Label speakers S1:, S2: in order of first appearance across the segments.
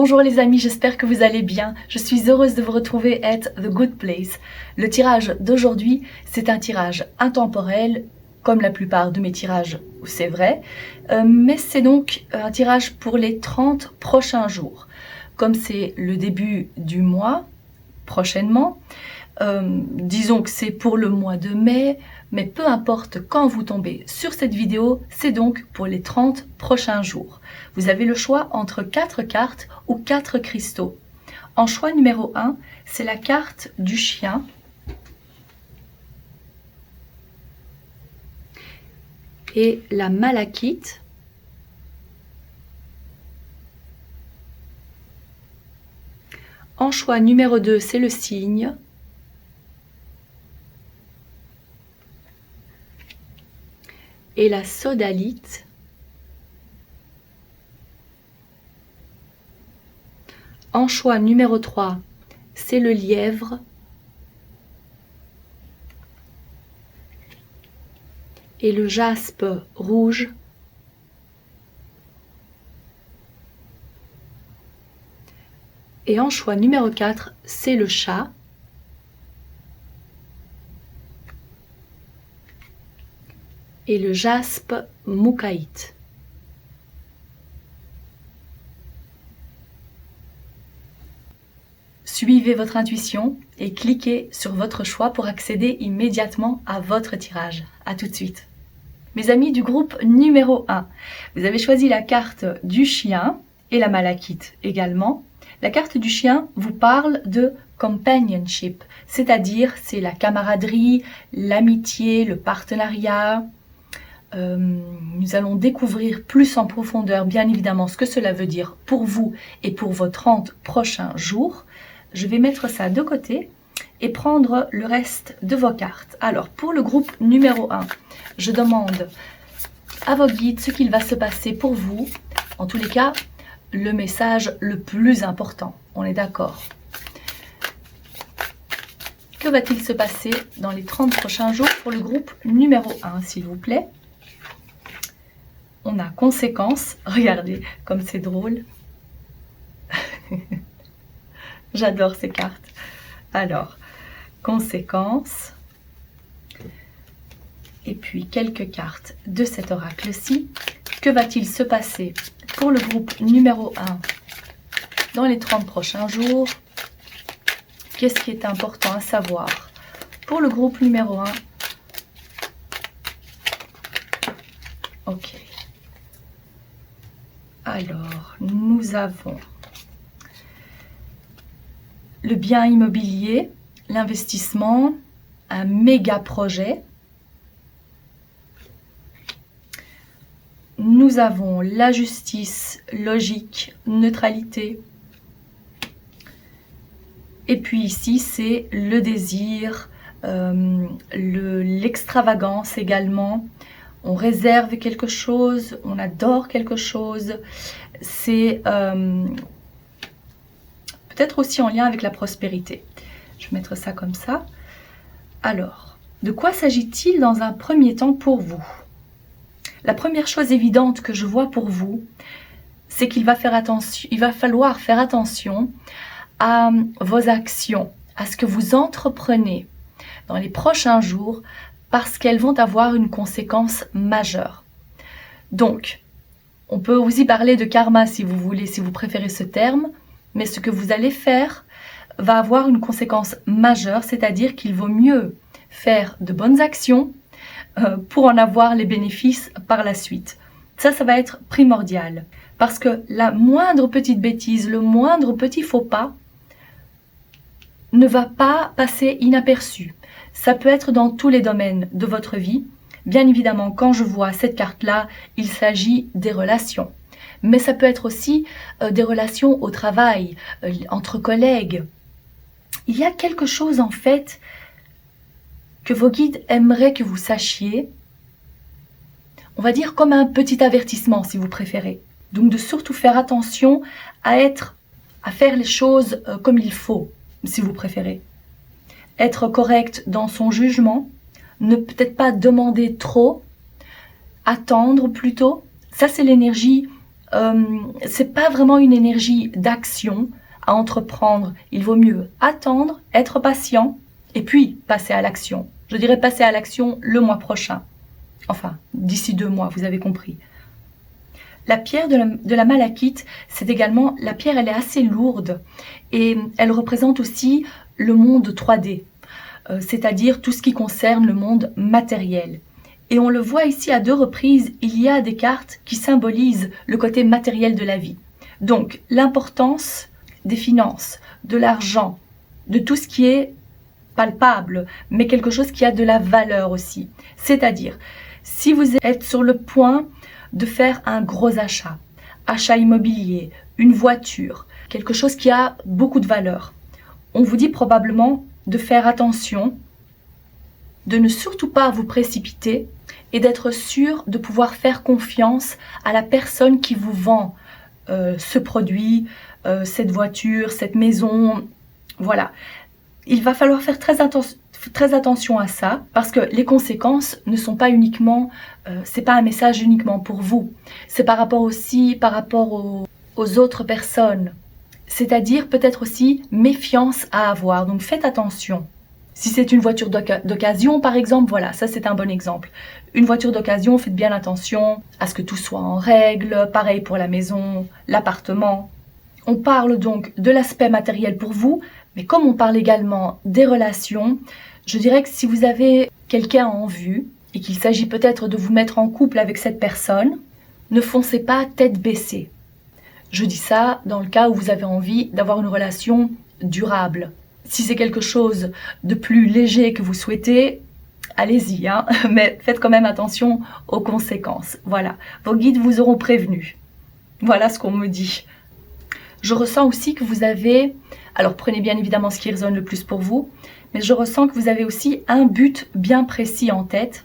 S1: Bonjour les amis, j'espère que vous allez bien. Je suis heureuse de vous retrouver at The Good Place. Le tirage d'aujourd'hui, c'est un tirage intemporel, comme la plupart de mes tirages, c'est vrai. Mais c'est donc un tirage pour les 30 prochains jours. Comme c'est le début du mois, prochainement, disons que c'est pour le mois de mai, mais peu importe quand vous tombez sur cette vidéo, c'est donc pour les 30 prochains jours. Vous avez le choix entre 4 cartes ou 4 cristaux. En choix numéro 1, c'est la carte du chien. Et la malachite. En choix numéro 2, c'est le cygne. Et la sodalite. En choix numéro 3, c'est le lièvre. Et le jaspe rouge. Et en choix numéro 4, c'est le chat. Et le jaspe moukaïte. Suivez votre intuition et cliquez sur votre choix pour accéder immédiatement à votre tirage. A tout de suite. Mes amis du groupe numéro 1, vous avez choisi la carte du chien et la malachite également. La carte du chien vous parle de companionship, c'est-à-dire c'est la camaraderie, l'amitié, le partenariat. Nous allons découvrir plus en profondeur, bien évidemment, ce que cela veut dire pour vous et pour vos 30 prochains jours. Je vais mettre ça de côté et prendre le reste de vos cartes. Alors, pour le groupe numéro 1, je demande à vos guides ce qu'il va se passer pour vous. En tous les cas, le message le plus important. On est d'accord. Que va-t-il se passer dans les 30 prochains jours pour le groupe numéro 1, s'il vous plaît? On a conséquences. Regardez comme c'est drôle. J'adore ces cartes. Alors, conséquences. Et puis quelques cartes de cet oracle-ci. Que va-t-il se passer pour le groupe numéro 1 dans les 30 prochains jours? Qu'est-ce qui est important à savoir pour le groupe numéro 1? Ok. Alors, nous avons le bien immobilier, l'investissement, un méga projet. Nous avons la justice, logique, neutralité. Et puis ici, c'est le désir, l'extravagance également. On réserve quelque chose, on adore quelque chose. C'est peut-être aussi en lien avec la prospérité. Je vais mettre ça comme ça. Alors, de quoi s'agit-il dans un premier temps pour vous? La première chose évidente que je vois pour vous, c'est qu'il va falloir faire attention à vos actions, à ce que vous entreprenez dans les prochains jours, parce qu'elles vont avoir une conséquence majeure. Donc, on peut aussi parler de karma si vous voulez, si vous préférez ce terme, mais ce que vous allez faire va avoir une conséquence majeure, c'est-à-dire qu'il vaut mieux faire de bonnes actions pour en avoir les bénéfices par la suite. Ça va être primordial, parce que la moindre petite bêtise, le moindre petit faux pas ne va pas passer inaperçu. Ça peut être dans tous les domaines de votre vie. Bien évidemment, quand je vois cette carte-là, il s'agit des relations. Mais ça peut être aussi des relations au travail, entre collègues. Il y a quelque chose en fait que vos guides aimeraient que vous sachiez. On va dire comme un petit avertissement si vous préférez. Donc de surtout faire attention à faire les choses comme il faut, si vous préférez. Être correct dans son jugement, ne peut-être pas demander trop, attendre plutôt. Ça, c'est l'énergie c'est pas vraiment une énergie d'action à entreprendre. Il vaut mieux attendre, être patient et puis passer à l'action. Je dirais passer à l'action le mois prochain. Enfin, d'ici 2 mois, vous avez compris. La pierre de la malachite, c'est également, la pierre elle est assez lourde et elle représente aussi le monde 3D, c'est-à-dire tout ce qui concerne le monde matériel. Et on le voit ici à 2 reprises, il y a des cartes qui symbolisent le côté matériel de la vie. Donc l'importance des finances, de l'argent, de tout ce qui est palpable, mais quelque chose qui a de la valeur aussi. C'est-à-dire, si vous êtes sur le point de faire un gros achat immobilier, une voiture, quelque chose qui a beaucoup de valeur, on vous dit probablement de faire attention, de ne surtout pas vous précipiter et d'être sûr de pouvoir faire confiance à la personne qui vous vend ce produit, cette voiture, cette maison, voilà. Il va falloir faire très attention à ça parce que les conséquences ne sont pas uniquement, c'est pas un message uniquement pour vous, c'est par rapport aux autres personnes, c'est-à-dire peut-être aussi méfiance à avoir, donc faites attention. Si c'est une voiture d'occasion par exemple, voilà, ça c'est un bon exemple. Une voiture d'occasion, faites bien attention à ce que tout soit en règle, pareil pour la maison, l'appartement. On parle donc de l'aspect matériel pour vous, mais comme on parle également des relations, je dirais que si vous avez quelqu'un en vue et qu'il s'agit peut-être de vous mettre en couple avec cette personne, ne foncez pas tête baissée. Je dis ça dans le cas où vous avez envie d'avoir une relation durable. Si c'est quelque chose de plus léger que vous souhaitez, allez-y, hein, mais faites quand même attention aux conséquences. Voilà, vos guides vous auront prévenu. Voilà ce qu'on me dit. Je ressens aussi que vous avez, alors prenez bien évidemment ce qui résonne le plus pour vous, mais je ressens que vous avez aussi un but bien précis en tête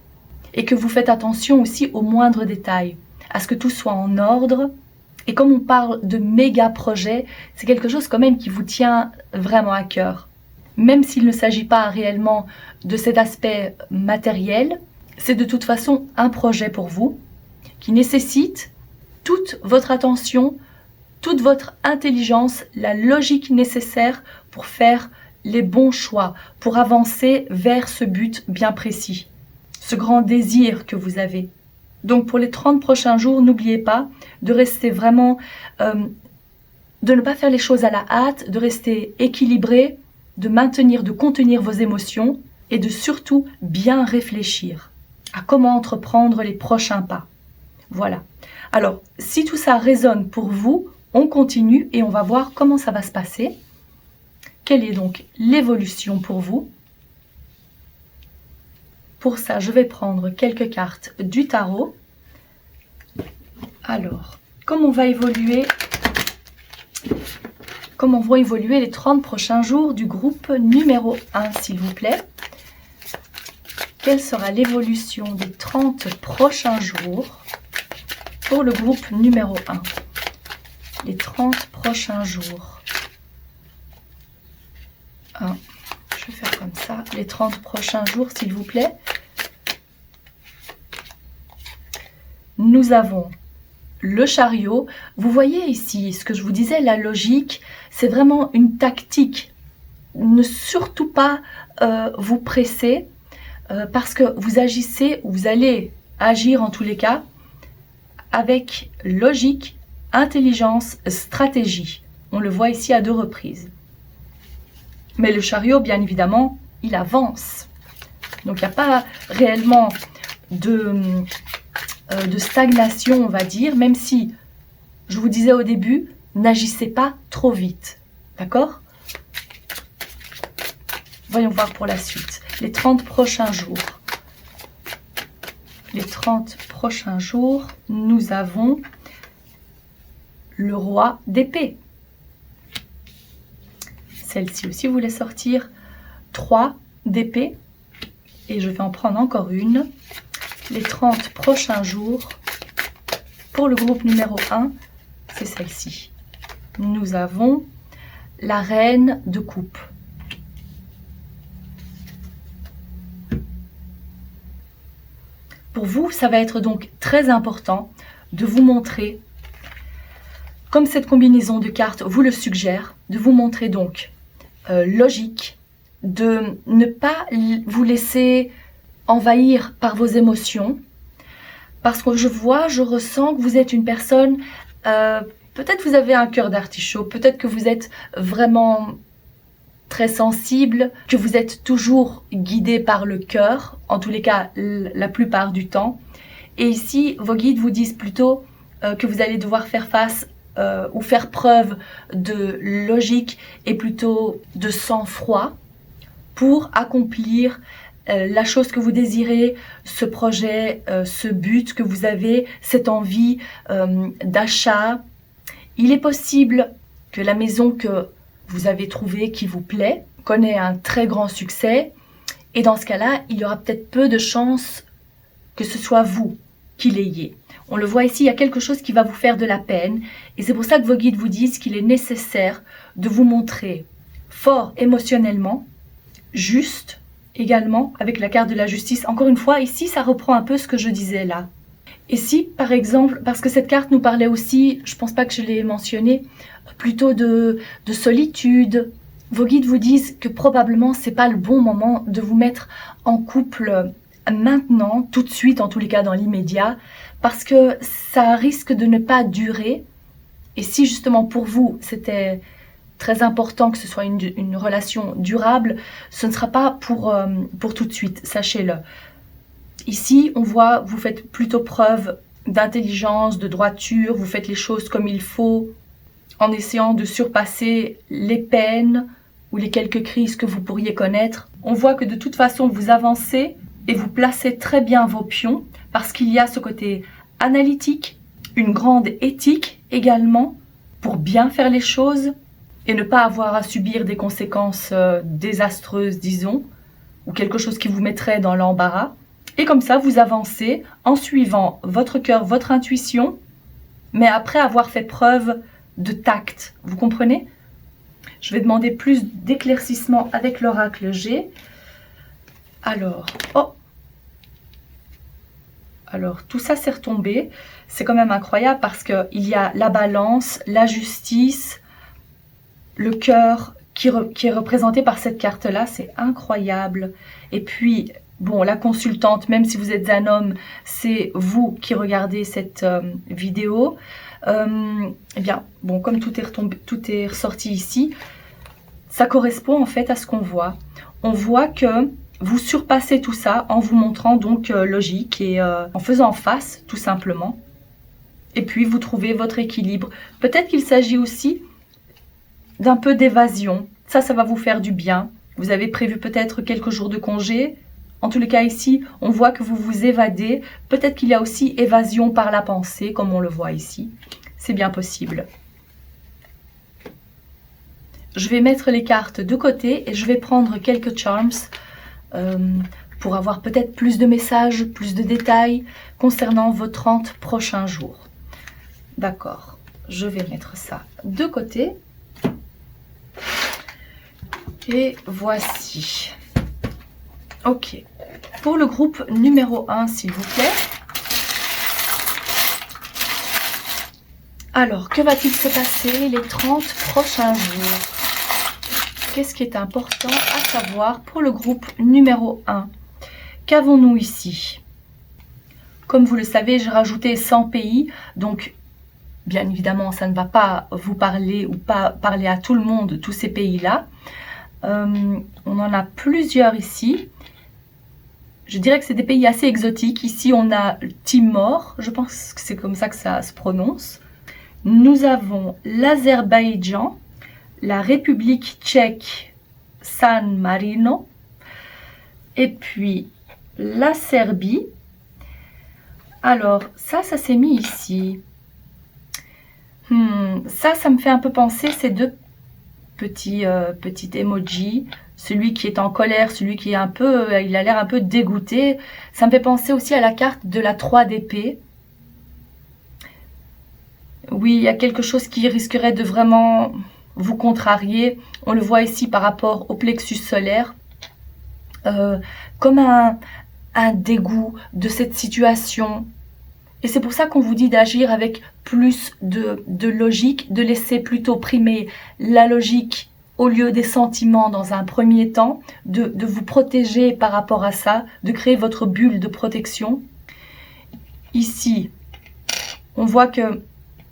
S1: et que vous faites attention aussi aux moindres détails, à ce que tout soit en ordre. Et comme on parle de méga projets, c'est quelque chose quand même qui vous tient vraiment à cœur. Même s'il ne s'agit pas réellement de cet aspect matériel, c'est de toute façon un projet pour vous qui nécessite toute votre attention, toute votre intelligence, la logique nécessaire pour faire les bons choix, pour avancer vers ce but bien précis, ce grand désir que vous avez. Donc pour les 30 prochains jours, n'oubliez pas de rester vraiment, de ne pas faire les choses à la hâte, de rester équilibré, de contenir vos émotions et de surtout bien réfléchir à comment entreprendre les prochains pas. Voilà. Alors, si tout ça résonne pour vous, on continue et on va voir comment ça va se passer. Quelle est donc l'évolution pour vous? Pour ça, je vais prendre quelques cartes du tarot. Alors, comment vont évoluer les 30 prochains jours du groupe numéro 1, s'il vous plaît? Quelle sera l'évolution des 30 prochains jours pour le groupe numéro 1? Les 30 prochains jours. Je vais faire comme ça. Les 30 prochains jours, s'il vous plaît. Nous avons le chariot. Vous voyez ici, ce que je vous disais, la logique, c'est vraiment une tactique. Ne surtout pas vous presser parce que vous agissez, ou vous allez agir en tous les cas, avec logique, intelligence, stratégie. On le voit ici à 2 reprises. Mais le chariot, bien évidemment, il avance. Donc il n'y a pas réellement de stagnation, on va dire, même si, je vous disais au début, n'agissez pas trop vite. D'accord? Voyons voir pour la suite. Les 30 prochains jours. Les 30 prochains jours, nous avons le roi d'épée. Celle-ci aussi voulait sortir 3 d'épée. Et je vais en prendre encore une. Les 30 prochains jours, pour le groupe numéro 1, c'est celle-ci. Nous avons la reine de coupe. Pour vous, ça va être donc très important de vous montrer comme cette combinaison de cartes vous le suggère, de vous montrer donc logique, de ne pas vous laisser envahir par vos émotions, parce que je ressens que vous êtes une personne, peut-être vous avez un cœur d'artichaut, peut-être que vous êtes vraiment très sensible, que vous êtes toujours guidé par le cœur, en tous les cas la plupart du temps. Et ici, vos guides vous disent plutôt que vous allez devoir faire face ou faire preuve de logique et plutôt de sang-froid pour accomplir la chose que vous désirez, ce projet, ce but que vous avez, cette envie d'achat. Il est possible que la maison que vous avez trouvée qui vous plaît connaît un très grand succès, et dans ce cas-là, il y aura peut-être peu de chances que ce soit vous qui l'ayez. On le voit ici, il y a quelque chose qui va vous faire de la peine, et c'est pour ça que vos guides vous disent qu'il est nécessaire de vous montrer fort émotionnellement, juste également avec la carte de la justice. Encore une fois, ici, ça reprend un peu ce que je disais là. Et si, par exemple, parce que cette carte nous parlait aussi, je ne pense pas que je l'ai mentionné, plutôt de solitude, vos guides vous disent que probablement ce n'est pas le bon moment de vous mettre en couple maintenant, tout de suite, en tous les cas dans l'immédiat, parce que ça risque de ne pas durer. Et si justement pour vous, c'était très important que ce soit une relation durable, ce ne sera pas pour tout de suite, sachez-le. Ici, on voit, vous faites plutôt preuve d'intelligence, de droiture, vous faites les choses comme il faut, en essayant de surpasser les peines ou les quelques crises que vous pourriez connaître. On voit que de toute façon, vous avancez et vous placez très bien vos pions, parce qu'il y a ce côté analytique, une grande éthique également, pour bien faire les choses et ne pas avoir à subir des conséquences désastreuses, disons, ou quelque chose qui vous mettrait dans l'embarras. Et comme ça, vous avancez en suivant votre cœur, votre intuition, mais après avoir fait preuve de tact. Vous comprenez? Je vais demander plus d'éclaircissement avec l'oracle G. Alors, alors, tout ça s'est retombé. C'est quand même incroyable parce qu'il y a la balance, la justice, le cœur qui est représenté par cette carte-là. C'est incroyable. Et puis, bon, la consultante, même si vous êtes un homme, c'est vous qui regardez cette vidéo. Eh bien, bon, comme tout est ressorti ici, ça correspond en fait à ce qu'on voit. On voit que vous surpassez tout ça en vous montrant donc logique et en faisant face, tout simplement. Et puis, vous trouvez votre équilibre. Peut-être qu'il s'agit aussi d'un peu d'évasion. Ça va vous faire du bien. Vous avez prévu peut-être quelques jours de congé. En tous les cas, ici, on voit que vous vous évadez. Peut-être qu'il y a aussi évasion par la pensée, comme on le voit ici. C'est bien possible. Je vais mettre les cartes de côté et je vais prendre quelques charms pour avoir peut-être plus de messages, plus de détails concernant vos 30 prochains jours. D'accord, je vais mettre ça de côté. Et voici. Ok. Pour le groupe numéro 1, s'il vous plaît. Alors, que va-t-il se passer les 30 prochains jours? Qu'est-ce qui est important à savoir pour le groupe numéro 1? Qu'avons-nous ici? Comme vous le savez, j'ai rajouté 100 pays, donc bien évidemment, ça ne va pas vous parler ou pas parler à tout le monde, tous ces pays-là. On en a plusieurs ici. Je dirais que c'est des pays assez exotiques. Ici, on a Timor, je pense que c'est comme ça que ça se prononce. Nous avons l'Azerbaïdjan, la République tchèque, San Marino, et puis la Serbie. Alors, ça s'est mis ici. Ça me fait un peu penser ces deux petits emojis. Celui qui est en colère, celui qui est il a l'air un peu dégoûté. Ça me fait penser aussi à la carte de la 3 d'épée. Oui, il y a quelque chose qui risquerait de vraiment vous contrarier. On le voit ici par rapport au plexus solaire. Comme un dégoût de cette situation Et c'est pour ça qu'on vous dit d'agir avec plus de logique, de laisser plutôt primer la logique au lieu des sentiments dans un premier temps, de vous protéger par rapport à ça, de créer votre bulle de protection. Ici, on voit que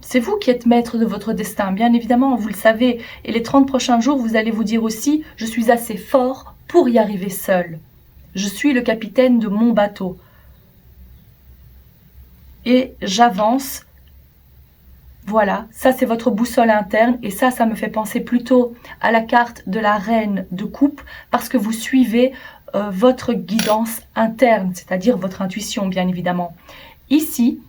S1: c'est vous qui êtes maître de votre destin, bien évidemment, vous le savez. Et les 30 prochains jours, vous allez vous dire aussi, je suis assez fort pour y arriver seul. Je suis le capitaine de mon bateau. Et j'avance. Voilà, ça c'est votre boussole interne et ça me fait penser plutôt à la carte de la reine de coupe parce que vous suivez votre guidance interne, c'est-à-dire votre intuition bien évidemment. Ici,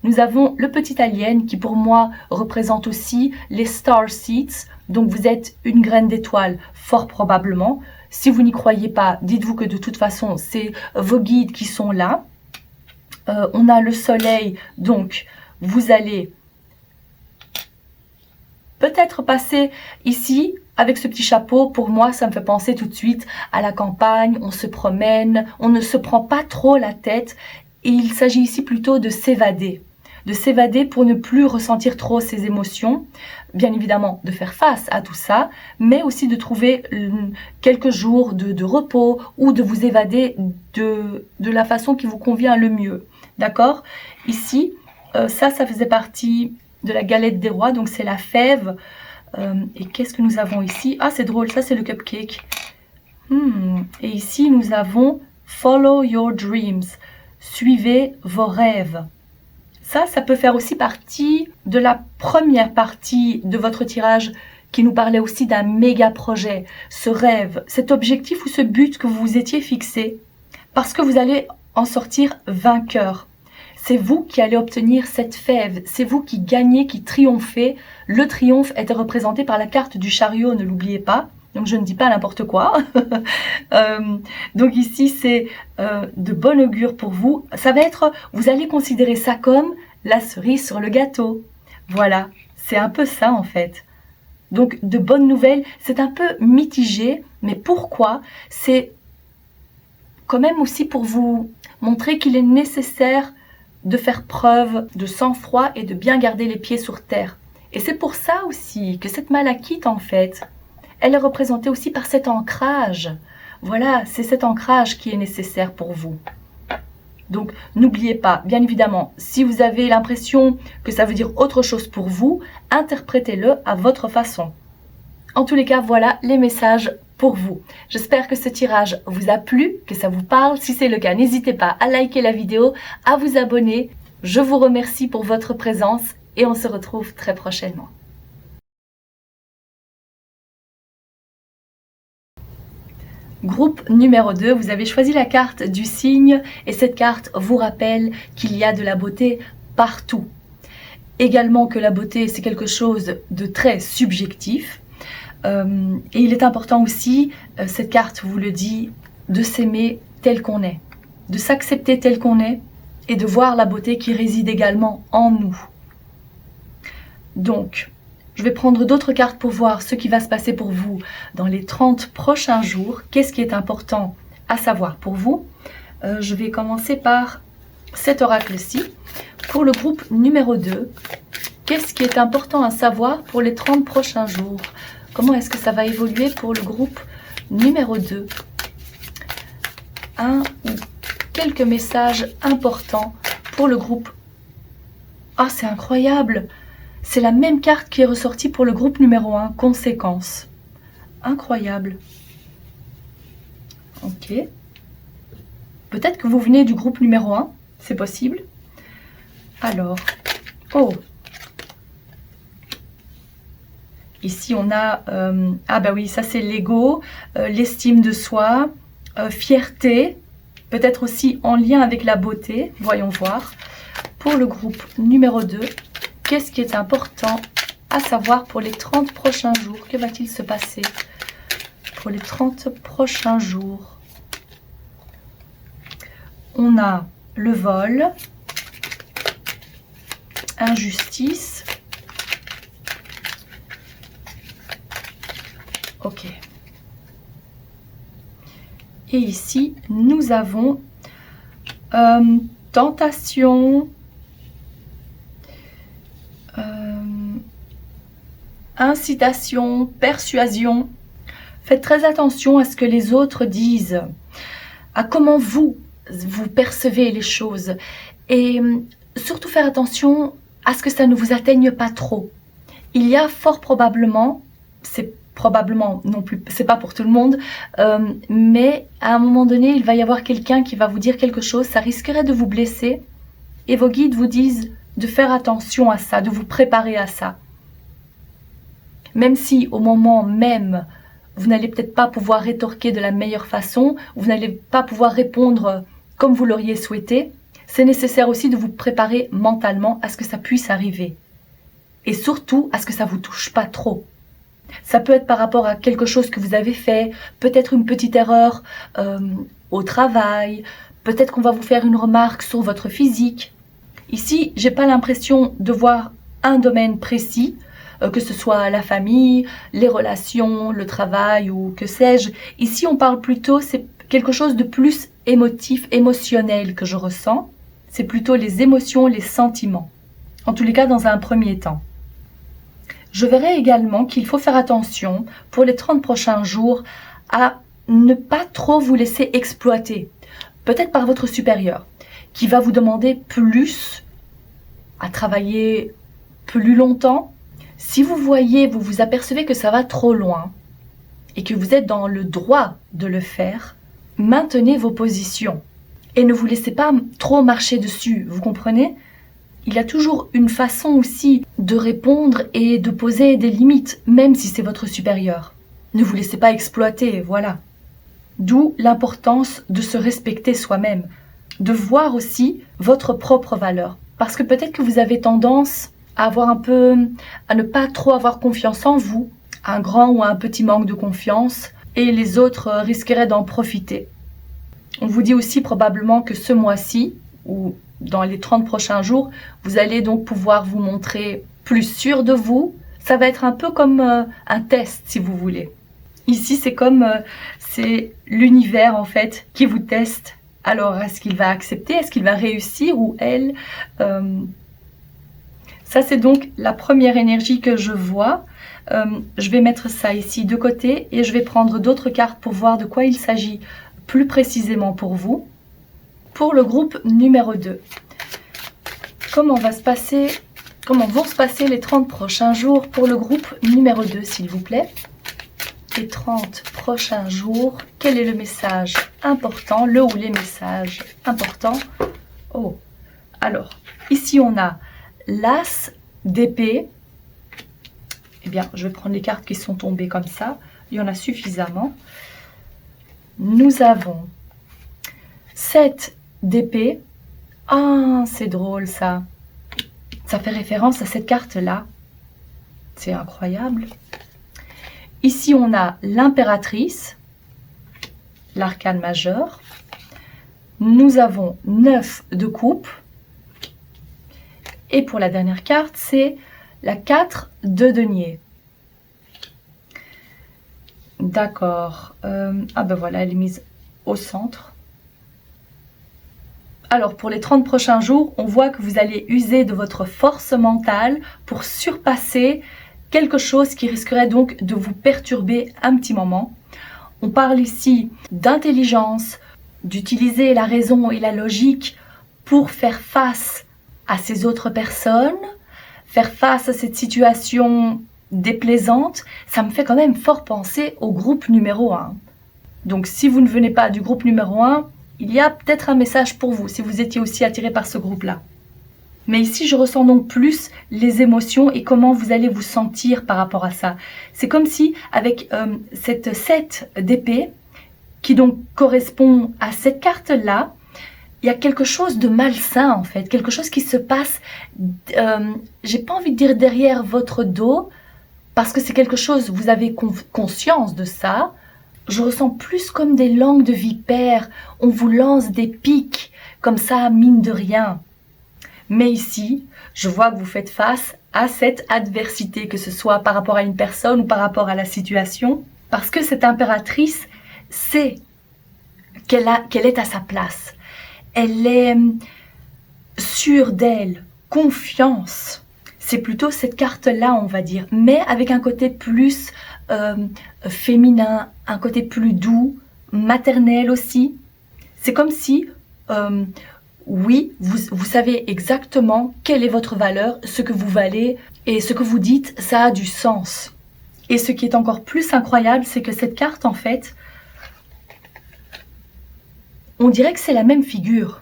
S1: nous avons le petit alien qui pour moi représente aussi les star seeds, donc vous êtes une graine d'étoile fort probablement. Si vous n'y croyez pas, dites-vous que de toute façon c'est vos guides qui sont là. On a le soleil, donc vous allez peut-être passer ici avec ce petit chapeau. Pour moi, ça me fait penser tout de suite à la campagne, on se promène, on ne se prend pas trop la tête. Et il s'agit ici plutôt de s'évader pour ne plus ressentir trop ses émotions. Bien évidemment, de faire face à tout ça, mais aussi de trouver quelques jours de repos ou de vous évader de la façon qui vous convient le mieux. D'accord? Ici, ça faisait partie de la galette des rois, donc c'est la fève. Et qu'est-ce que nous avons ici? Ah, c'est drôle, ça c'est le cupcake. Et ici, nous avons Follow your dreams. Suivez vos rêves. Ça peut faire aussi partie de la première partie de votre tirage qui nous parlait aussi d'un méga projet, ce rêve, cet objectif ou ce but que vous vous étiez fixé, parce que vous allez en sortir vainqueur. C'est vous qui allez obtenir cette fève, c'est vous qui gagnez, qui triomphez. Le triomphe était représenté par la carte du chariot, ne l'oubliez pas. Donc je ne dis pas n'importe quoi. Donc ici c'est de bon augure pour vous. Ça va être, vous allez considérer ça comme la cerise sur le gâteau. Voilà, c'est un peu ça en fait. Donc de bonnes nouvelles, c'est un peu mitigé, mais pourquoi? C'est quand même aussi pour vous montrer qu'il est nécessaire de faire preuve de sang-froid et de bien garder les pieds sur terre. Et c'est pour ça aussi que cette malachite en fait, elle est représentée aussi par cet ancrage. Voilà, c'est cet ancrage qui est nécessaire pour vous. Donc, n'oubliez pas, bien évidemment, si vous avez l'impression que ça veut dire autre chose pour vous, interprétez-le à votre façon. En tous les cas, voilà les messages pour vous. J'espère que ce tirage vous a plu, que ça vous parle. Si c'est le cas, n'hésitez pas à liker la vidéo, à vous abonner. Je vous remercie pour votre présence et on se retrouve très prochainement. Groupe numéro 2, vous avez choisi la carte du cygne et cette carte vous rappelle qu'il y a de la beauté partout. Également que la beauté c'est quelque chose de très subjectif et il est important aussi, cette carte vous le dit, de s'aimer tel qu'on est, de s'accepter tel qu'on est et de voir la beauté qui réside également en nous. Donc, je vais prendre d'autres cartes pour voir ce qui va se passer pour vous dans les 30 prochains jours. Qu'est-ce qui est important à savoir pour vous? Je vais commencer par cet oracle-ci. Pour le groupe numéro 2, qu'est-ce qui est important à savoir pour les 30 prochains jours? Comment est-ce que ça va évoluer pour le groupe numéro 2? Un ou quelques messages importants pour le groupe. Ah, c'est incroyable! C'est la même carte qui est ressortie pour le groupe numéro 1, conséquences. Incroyable. Ok. Peut-être que vous venez du groupe numéro 1, c'est possible. Alors, oh. Ici, on a, ah bah oui, ça c'est l'ego, l'estime de soi, fierté, peut-être aussi en lien avec la beauté, voyons voir. Pour le groupe numéro 2, qu'est-ce qui est important à savoir pour les 30 prochains jours? Que va-t-il se passer pour les 30 prochains jours? On a le vol, injustice. Ok. Et ici, nous avons tentation, incitation, persuasion. Faites très attention à ce que les autres disent, à comment vous percevez les choses. Et surtout faire attention à ce que ça ne vous atteigne pas trop. Il y a fort probablement, c'est probablement non plus, c'est pas pour tout le monde, mais à un moment donné, il va y avoir quelqu'un qui va vous dire quelque chose, ça risquerait de vous blesser, et vos guides vous disent de faire attention à ça, de vous préparer à ça. Même si au moment même, vous n'allez peut-être pas pouvoir rétorquer de la meilleure façon, vous n'allez pas pouvoir répondre comme vous l'auriez souhaité, c'est nécessaire aussi de vous préparer mentalement à ce que ça puisse arriver. Et surtout, à ce que ça ne vous touche pas trop. Ça peut être par rapport à quelque chose que vous avez fait, peut-être une petite erreur au travail, peut-être qu'on va vous faire une remarque sur votre physique. Ici, j'ai pas l'impression de voir un domaine précis, que ce soit la famille, les relations, le travail ou que sais-je. Ici, on parle plutôt, c'est quelque chose de plus émotif, émotionnel que je ressens. C'est plutôt les émotions, les sentiments. En tous les cas, dans un premier temps. Je verrai également qu'il faut faire attention pour les 30 prochains jours à ne pas trop vous laisser exploiter. Peut-être par votre supérieur, qui va vous demander plus, à travailler plus longtemps. Si vous voyez, vous vous apercevez que ça va trop loin et que vous êtes dans le droit de le faire, maintenez vos positions et ne vous laissez pas trop marcher dessus, vous comprenez ? Il y a toujours une façon aussi de répondre et de poser des limites, même si c'est votre supérieur. Ne vous laissez pas exploiter, voilà. D'où l'importance de se respecter soi-même, de voir aussi votre propre valeur. Parce que peut-être que vous avez tendance à ne pas trop avoir confiance en vous, un grand ou un petit manque de confiance, et les autres risqueraient d'en profiter. On vous dit aussi probablement que ce mois-ci, ou dans les 30 prochains jours, vous allez donc pouvoir vous montrer plus sûr de vous. Ça va être un peu comme un test, si vous voulez. Ici, c'est l'univers, en fait, qui vous teste. Alors, est-ce qu'il va accepter? Est-ce qu'il va réussir ou elle? Ça, c'est donc la première énergie que je vois. Je vais mettre ça ici de côté et je vais prendre d'autres cartes pour voir de quoi il s'agit plus précisément pour vous. Pour le groupe numéro 2, comment vont se passer les 30 prochains jours pour le groupe numéro 2, s'il vous plaît? Les 30 prochains jours, quel est le message important, le ou les messages importants? Oh, alors, ici on a l'As d'épée. Eh bien, je vais prendre les cartes qui sont tombées comme ça. Il y en a suffisamment. Nous avons 7 d'épée. Ah, c'est drôle ça. Ça fait référence à cette carte-là. C'est incroyable. Ici, on a l'impératrice, l'arcane majeur. Nous avons 9 de coupe. Et pour la dernière carte, c'est la 4 de denier. D'accord. Ah ben voilà, elle est mise au centre. Alors, pour les 30 prochains jours, on voit que vous allez user de votre force mentale pour surpasser quelque chose qui risquerait donc de vous perturber un petit moment. On parle ici d'intelligence, d'utiliser la raison et la logique pour faire face à ces autres personnes, faire face à cette situation déplaisante. Ça me fait quand même fort penser au groupe numéro 1. Donc, si vous ne venez pas du groupe numéro 1, il y a peut-être un message pour vous, si vous étiez aussi attiré par ce groupe-là. Mais ici, je ressens donc plus les émotions et comment vous allez vous sentir par rapport à ça. C'est comme si, avec cette 7 d'épée, qui donc correspond à cette carte-là, il y a quelque chose de malsain en fait, quelque chose qui se passe, j'ai pas envie de dire derrière votre dos, parce que c'est quelque chose, vous avez conscience de ça. Je ressens plus comme des langues de vipère, on vous lance des pics, comme ça, mine de rien. Mais ici, je vois que vous faites face à cette adversité, que ce soit par rapport à une personne ou par rapport à la situation, parce que cette impératrice sait qu'elle est à sa place. Elle est sûre d'elle, confiance. c'est plutôt cette carte-là, on va dire, mais avec un côté plus féminin, un côté plus doux, maternel aussi. C'est comme si, oui, vous savez exactement quelle est votre valeur, ce que vous valez, et ce que vous dites, ça a du sens. Et ce qui est encore plus incroyable, c'est que cette carte, en fait, on dirait que c'est la même figure,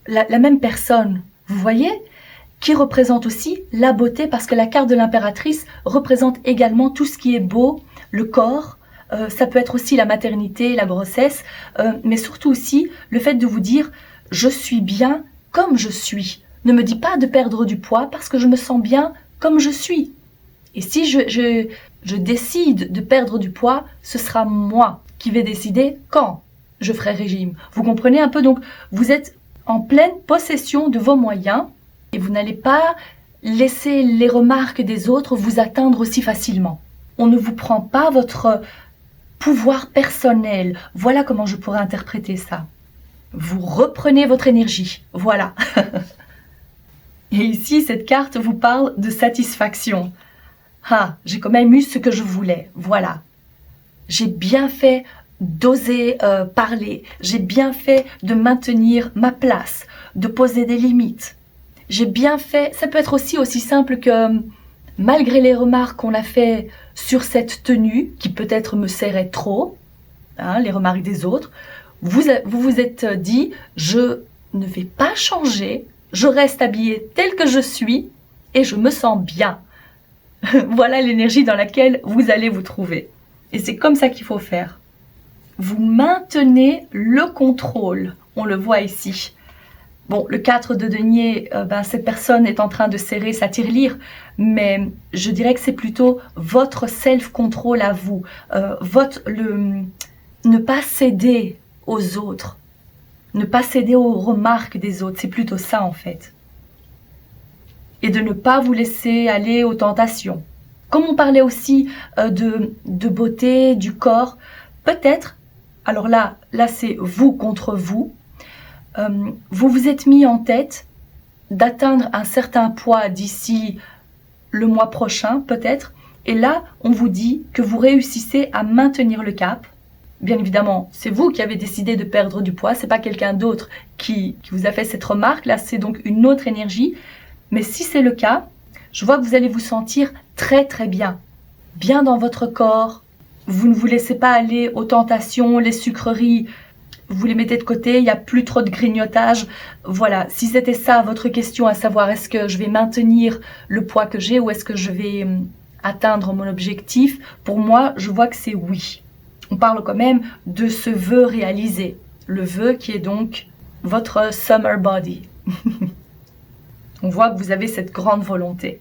S1: la même personne, vous voyez, qui représente aussi la beauté, parce que la carte de l'impératrice représente également tout ce qui est beau, le corps, ça peut être aussi la maternité, la grossesse, mais surtout aussi le fait de vous dire « je suis bien comme je suis ». Ne me dis pas de perdre du poids parce que je me sens bien comme je suis. Et si je décide de perdre du poids, ce sera moi qui vais décider quand je ferai régime. Vous comprenez un peu? Donc, vous êtes en pleine possession de vos moyens et vous n'allez pas laisser les remarques des autres vous atteindre aussi facilement. On ne vous prend pas votre pouvoir personnel. Voilà comment je pourrais interpréter ça. Vous reprenez votre énergie. Voilà. Et ici, cette carte vous parle de satisfaction. Ah, j'ai quand même eu ce que je voulais. Voilà. J'ai bien fait d'oser parler. J'ai bien fait de maintenir ma place, de poser des limites. J'ai bien fait... Ça peut être aussi simple que, malgré les remarques qu'on a fait sur cette tenue, qui peut-être me serrait trop, hein, les remarques des autres, vous vous êtes dit, je ne vais pas changer, je reste habillée telle que je suis et je me sens bien. Voilà l'énergie dans laquelle vous allez vous trouver. Et c'est comme ça qu'il faut faire. Vous maintenez le contrôle. On le voit ici. Bon, le 4 de denier, cette personne est en train de serrer sa tirelire, mais je dirais que c'est plutôt votre self-control à vous. Ne pas céder aux autres. Ne pas céder aux remarques des autres. C'est plutôt ça, en fait. Et de ne pas vous laisser aller aux tentations. Comme on parlait aussi de beauté, du corps, peut-être, alors là c'est vous contre vous, vous vous êtes mis en tête d'atteindre un certain poids d'ici le mois prochain, peut-être, et là, on vous dit que vous réussissez à maintenir le cap. Bien évidemment, c'est vous qui avez décidé de perdre du poids, c'est pas quelqu'un d'autre qui vous a fait cette remarque, là c'est donc une autre énergie. Mais si c'est le cas, je vois que vous allez vous sentir très très bien. Bien dans votre corps. Vous ne vous laissez pas aller aux tentations, les sucreries. Vous les mettez de côté, il n'y a plus trop de grignotage. Voilà, si c'était ça votre question, à savoir est-ce que je vais maintenir le poids que j'ai ou est-ce que je vais atteindre mon objectif, pour moi, je vois que c'est oui. On parle quand même de ce vœu réalisé. Le vœu qui est donc votre summer body. On voit que vous avez cette grande volonté.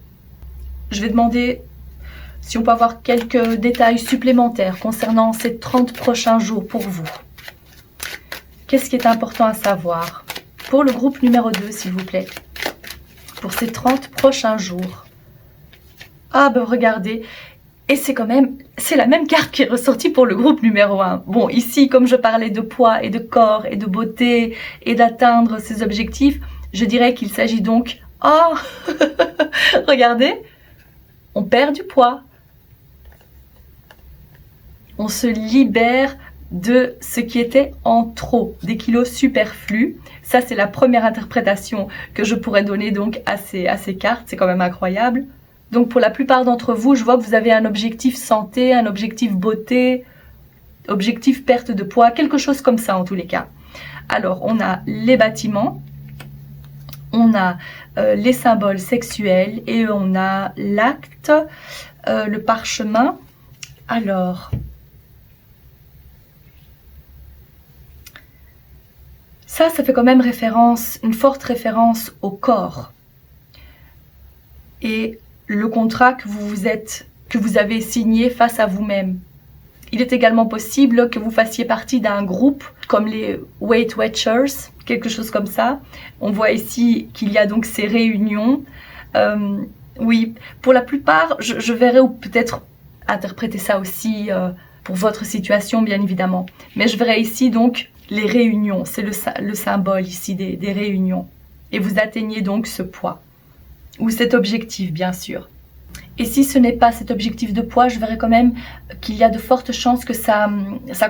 S1: Je vais demander si on peut avoir quelques détails supplémentaires concernant ces 30 prochains jours pour vous. Qu'est-ce qui est important à savoir? Pour le groupe numéro 2, s'il vous plaît. Pour ces 30 prochains jours. Ah ben regardez, et c'est la même carte qui est ressortie pour le groupe numéro 1. Bon, ici, comme je parlais de poids et de corps et de beauté et d'atteindre ses objectifs, je dirais qu'il s'agit donc... Oh, regardez, on perd du poids. On se libère de ce qui était en trop, des kilos superflus. Ça, c'est la première interprétation que je pourrais donner donc à ces cartes. C'est quand même incroyable. Donc, pour la plupart d'entre vous, je vois que vous avez un objectif santé, un objectif beauté, objectif perte de poids, quelque chose comme ça en tous les cas. Alors, on a les bâtiments. On a les symboles sexuels et on a l'acte, le parchemin. Alors, ça fait quand même référence, une forte référence au corps. Et le contrat que vous avez signé face à vous-même. Il est également possible que vous fassiez partie d'un groupe comme les Weight Watchers, quelque chose comme ça. On voit ici qu'il y a donc ces réunions. Oui, pour la plupart, je verrais ou peut-être interpréter ça aussi pour votre situation, bien évidemment. Mais je verrais ici donc les réunions. C'est le symbole ici des réunions. Et vous atteignez donc ce poids. ou cet objectif, bien sûr. Et si ce n'est pas cet objectif de poids, je verrai quand même qu'il y a de fortes chances que ça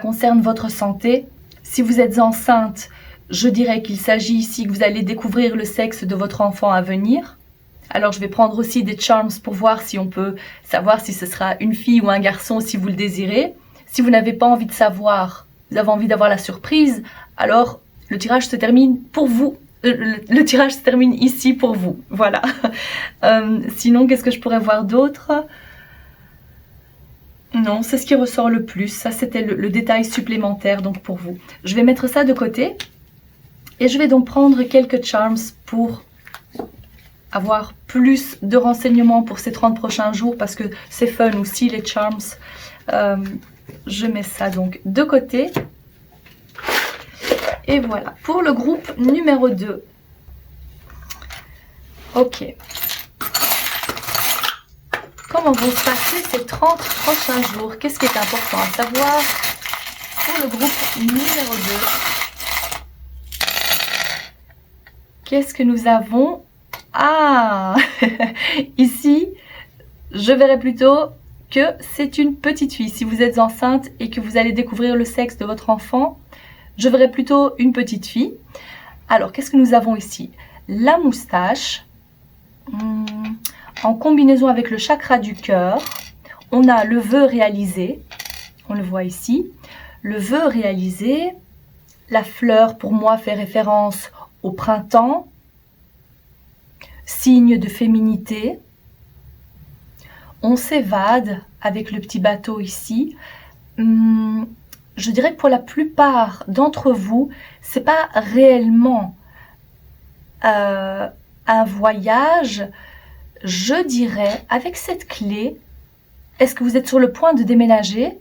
S1: concerne votre santé. Si vous êtes enceinte, je dirais qu'il s'agit ici que vous allez découvrir le sexe de votre enfant à venir. Alors je vais prendre aussi des charms pour voir si on peut savoir si ce sera une fille ou un garçon si vous le désirez. Si vous n'avez pas envie de savoir, vous avez envie d'avoir la surprise, alors le tirage se termine pour vous. Le tirage se termine ici pour vous. Voilà. Sinon, qu'est-ce que je pourrais voir d'autre? Non, c'est ce qui ressort le plus. Ça, c'était le détail supplémentaire donc pour vous. Je vais mettre ça de côté. Et je vais donc prendre quelques charms pour avoir plus de renseignements pour ces 30 prochains jours parce que c'est fun aussi les charms. Je mets ça donc de côté. Et voilà, pour le groupe numéro 2. Ok. Comment vont se passer ces 30 prochains jours? Qu'est-ce qui est important à savoir pour le groupe numéro 2? Qu'est-ce que nous avons? Ah ici, je verrais plutôt que c'est une petite fille. Si vous êtes enceinte et que vous allez découvrir le sexe de votre enfant, je verrais plutôt une petite fille. Alors, qu'est-ce que nous avons ici? La moustache, en combinaison avec le chakra du cœur. On a le vœu réalisé, on le voit ici. Le vœu réalisé, la fleur pour moi fait référence au printemps, signe de féminité. On s'évade avec le petit bateau ici. Je dirais que pour la plupart d'entre vous, c'est pas réellement un voyage. Je dirais, avec cette clé, est-ce que vous êtes sur le point de déménager?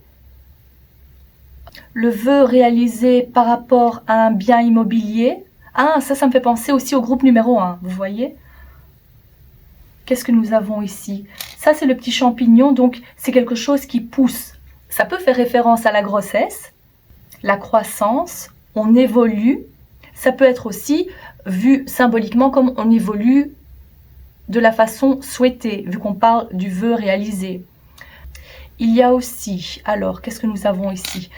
S1: Le vœu réalisé par rapport à un bien immobilier. Ah, ça me fait penser aussi au groupe numéro 1, vous voyez? Qu'est-ce que nous avons ici? Ça, c'est le petit champignon, donc c'est quelque chose qui pousse. Ça peut faire référence à la grossesse, la croissance, on évolue. Ça peut être aussi vu symboliquement comme on évolue de la façon souhaitée, vu qu'on parle du vœu réalisé. Il y a aussi, alors, qu'est-ce que nous avons ici?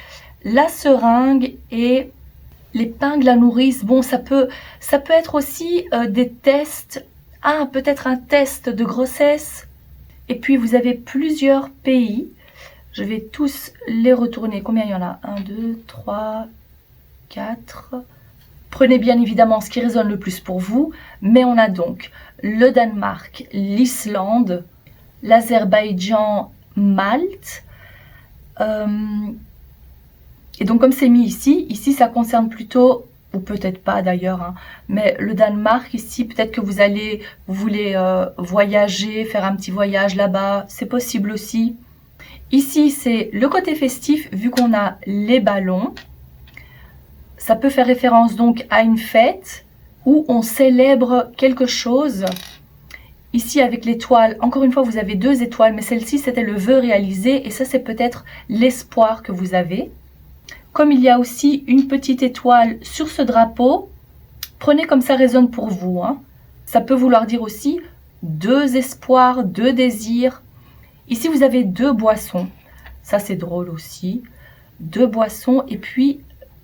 S1: La seringue et l'épingle à nourrice. Bon, ça peut être aussi des tests. Ah, peut-être un test de grossesse. Et puis, vous avez plusieurs pays. Je vais tous les retourner. Combien il y en a? 1, 2, 3, 4. Prenez bien évidemment ce qui résonne le plus pour vous. Mais on a donc le Danemark, l'Islande, l'Azerbaïdjan, Malte. Et donc comme c'est mis ici ça concerne plutôt, ou peut-être pas d'ailleurs, hein, mais le Danemark ici, peut-être que vous voulez voyager, faire un petit voyage là-bas, c'est possible aussi. Ici c'est le côté festif, vu qu'on a les ballons. Ça peut faire référence donc à une fête où on célèbre quelque chose. Ici avec l'étoile, encore une fois vous avez 2 étoiles, mais celle-ci c'était le vœu réalisé et ça c'est peut-être l'espoir que vous avez. Comme il y a aussi une petite étoile sur ce drapeau, prenez comme ça résonne pour vous, hein. Ça peut vouloir dire aussi 2 espoirs, 2 désirs. Ici vous avez 2 boissons, ça c'est drôle aussi. 2 boissons et puis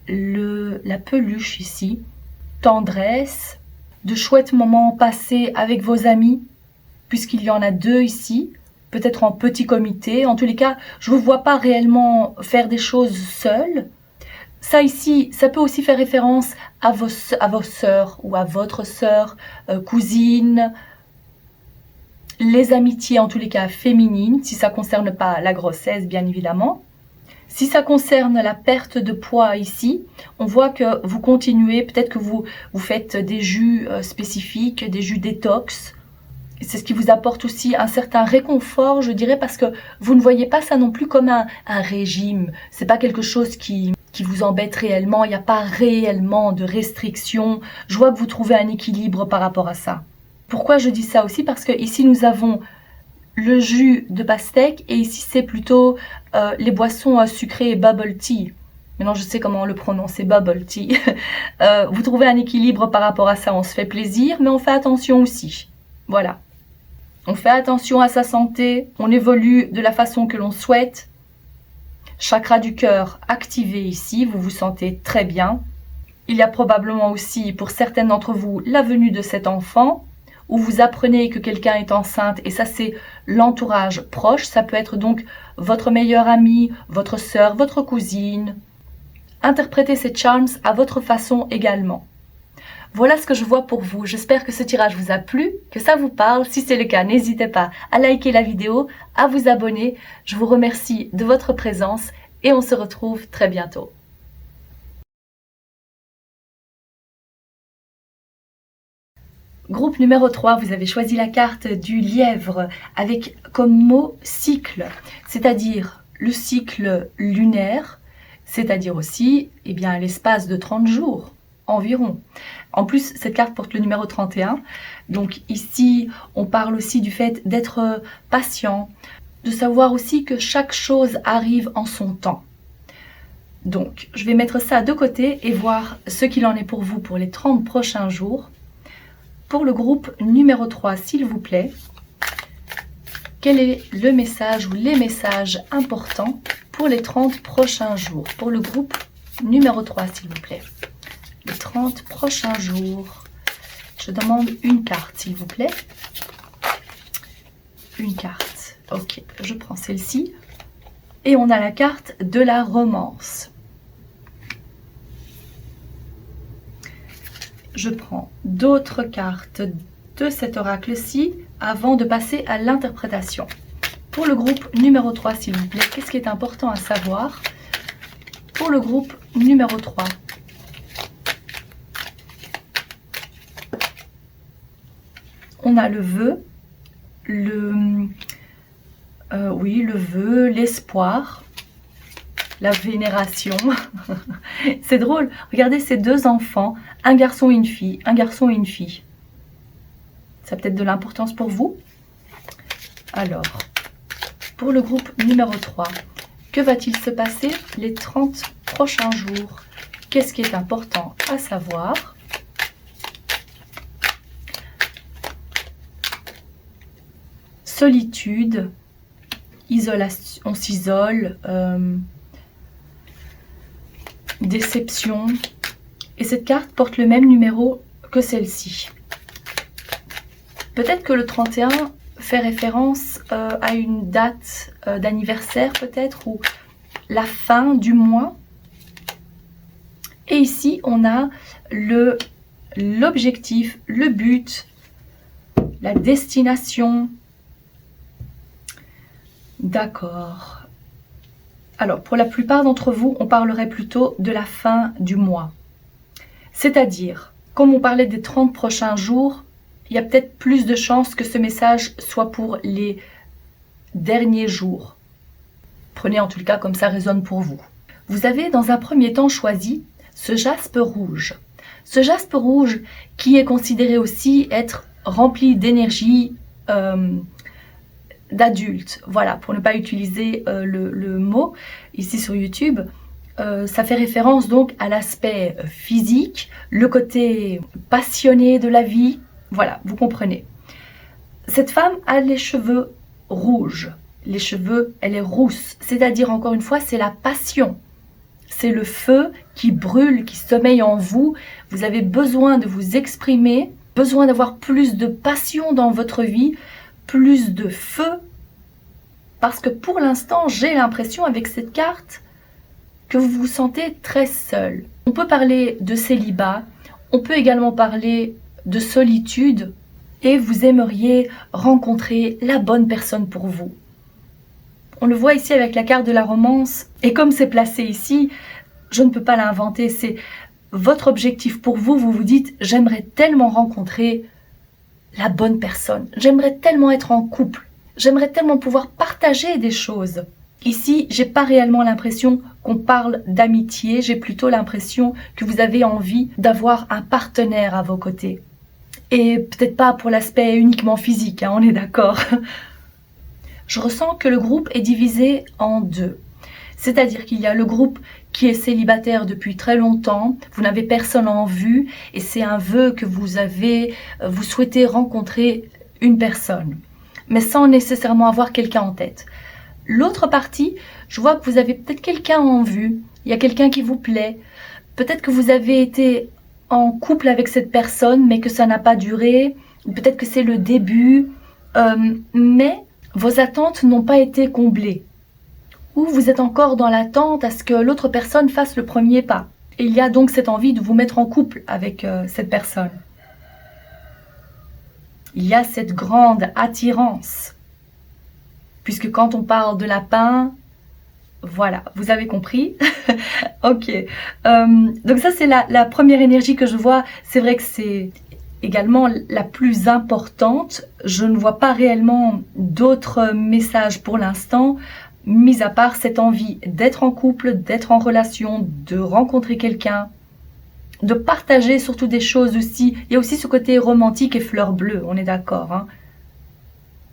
S1: la peluche ici. Tendresse, de chouettes moments passés avec vos amis, puisqu'il y en a 2 ici, peut-être en petit comité. En tous les cas, je ne vous vois pas réellement faire des choses seules. Ça ici, ça peut aussi faire référence à vos sœurs ou à votre sœur, cousine, les amitiés en tous les cas féminines, si ça ne concerne pas la grossesse bien évidemment. Si ça concerne la perte de poids ici, on voit que vous continuez, peut-être que vous faites des jus spécifiques, des jus détox. C'est ce qui vous apporte aussi un certain réconfort, je dirais, parce que vous ne voyez pas ça non plus comme un régime. C'est pas quelque chose qui vous embête réellement, il n'y a pas réellement de restrictions. Je vois que vous trouvez un équilibre par rapport à ça. Pourquoi je dis ça aussi? Parce que ici nous avons le jus de pastèque et ici c'est plutôt les boissons sucrées et bubble tea. Maintenant je sais comment le prononcer, bubble tea. Vous trouvez un équilibre par rapport à ça, on se fait plaisir, mais on fait attention aussi. Voilà. on fait attention à sa santé, on évolue de la façon que l'on souhaite. Chakra du cœur activé ici, vous vous sentez très bien. Il y a probablement aussi pour certaines d'entre vous la venue de cet enfant, où vous apprenez que quelqu'un est enceinte, et ça c'est l'entourage proche, ça peut être donc votre meilleure amie, votre sœur, votre cousine. Interprétez ces charms à votre façon également. Voilà ce que je vois pour vous. J'espère que ce tirage vous a plu, que ça vous parle. Si c'est le cas, n'hésitez pas à liker la vidéo, à vous abonner. Je vous remercie de votre présence et on se retrouve très bientôt. Groupe numéro 3, vous avez choisi la carte du lièvre avec comme mot cycle, c'est-à-dire le cycle lunaire, c'est-à-dire aussi l'espace de 30 jours environ. En plus, cette carte porte le numéro 31, donc ici on parle aussi du fait d'être patient, de savoir aussi que chaque chose arrive en son temps. Donc je vais mettre ça de côté et voir ce qu'il en est pour vous pour les 30 prochains jours. Pour le groupe numéro 3, s'il vous plaît, quel est le message ou les messages importants pour les 30 prochains jours? Pour le groupe numéro 3, s'il vous plaît. Les 30 prochains jours. Je demande une carte, s'il vous plaît. Une carte. Ok, je prends celle-ci. Et on a la carte de la romance. Je prends d'autres cartes de cet oracle-ci avant de passer à l'interprétation. Pour le groupe numéro 3, s'il vous plaît, qu'est-ce qui est important à savoir? Pour le groupe numéro 3, on a le vœu, le vœu, l'espoir, la vénération. C'est drôle, regardez ces deux enfants, un garçon et une fille, un garçon et une fille. Ça a peut-être de l'importance pour vous. Alors, pour le groupe numéro 3, que va-t-il se passer les 30 prochains jours? Qu'est-ce qui est important à savoir? Solitude, isolation, on s'isole, déception. Et cette carte porte le même numéro que celle-ci. Peut-être que le 31 fait référence à une date d'anniversaire peut-être, ou la fin du mois. Et ici, on a l'objectif, le but, la destination. D'accord. Alors, pour la plupart d'entre vous, on parlerait plutôt de la fin du mois. C'est-à-dire, comme on parlait des 30 prochains jours, il y a peut-être plus de chances que ce message soit pour les derniers jours. Prenez en tout cas comme ça résonne pour vous. Vous avez dans un premier temps choisi ce jaspe rouge. Ce jaspe rouge qui est considéré aussi être rempli d'énergie d'adulte. Voilà, pour ne pas utiliser le mot ici sur YouTube. Ça fait référence donc à l'aspect physique, le côté passionné de la vie. Voilà, vous comprenez. Cette femme a les cheveux rouges. Les cheveux, elle est rousse. C'est-à-dire, encore une fois, c'est la passion. C'est le feu qui brûle, qui sommeille en vous. Vous avez besoin de vous exprimer, besoin d'avoir plus de passion dans votre vie, plus de feu. Parce que pour l'instant, j'ai l'impression avec cette carte que vous vous sentez très seul. On peut parler de célibat, on peut également parler de solitude et vous aimeriez rencontrer la bonne personne pour vous. On le voit ici avec la carte de la romance et comme c'est placé ici, je ne peux pas l'inventer, c'est votre objectif pour vous. Vous vous dites, j'aimerais tellement rencontrer la bonne personne, j'aimerais tellement être en couple, j'aimerais tellement pouvoir partager des choses. Ici, j'ai pas réellement l'impression qu'on parle d'amitié, j'ai plutôt l'impression que vous avez envie d'avoir un partenaire à vos côtés. Et peut-être pas pour l'aspect uniquement physique, hein, on est d'accord. Je ressens que le groupe est divisé en deux. C'est-à-dire qu'il y a le groupe qui est célibataire depuis très longtemps, vous n'avez personne en vue et c'est un vœu que vous avez, vous souhaitez rencontrer une personne. mais sans nécessairement avoir quelqu'un en tête. L'autre partie, je vois que vous avez peut-être quelqu'un en vue, il y a quelqu'un qui vous plaît, peut-être que vous avez été en couple avec cette personne, mais que ça n'a pas duré, ou peut-être que c'est le début, mais vos attentes n'ont pas été comblées. Ou vous êtes encore dans l'attente à ce que l'autre personne fasse le premier pas. Et il y a donc cette envie de vous mettre en couple avec cette personne. Il y a cette grande attirance. Puisque quand on parle de lapin, voilà, vous avez compris. Ok. Donc ça, c'est la première énergie que je vois. C'est vrai que c'est également la plus importante. Je ne vois pas réellement d'autres messages pour l'instant, mis à part cette envie d'être en couple, d'être en relation, de rencontrer quelqu'un, de partager surtout des choses aussi. Il y a aussi ce côté romantique et fleur bleue, on est d'accord, hein?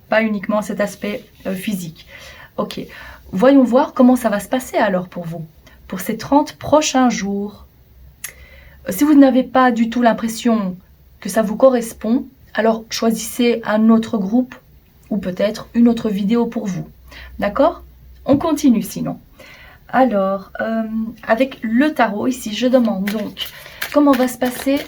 S1: Pas uniquement cet aspect physique. Ok, voyons voir comment ça va se passer alors pour vous, pour ces 30 prochains jours. Si vous n'avez pas du tout l'impression que ça vous correspond, alors choisissez un autre groupe ou peut-être une autre vidéo pour vous. D'accord? On continue sinon. Alors, avec le tarot ici, je demande donc comment vont se passer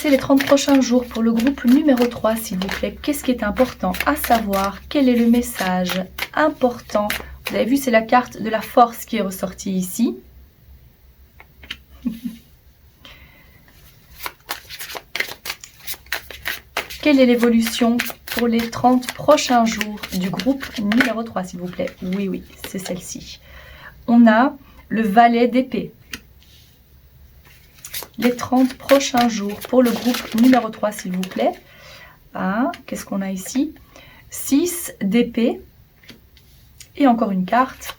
S1: les 30 prochains jours pour le groupe numéro 3, s'il vous plaît. Qu'est-ce qui est important à savoir? Quel est le message important? Vous avez vu, c'est la carte de la force qui est ressortie ici. Quelle est l'évolution pour les 30 prochains jours du groupe numéro 3, s'il vous plaît? Oui, c'est celle-ci. On a le valet d'épée. Les 30 prochains jours pour le groupe numéro 3, s'il vous plaît. Ah, qu'est-ce qu'on a ici? 6 d'épée. Et encore une carte.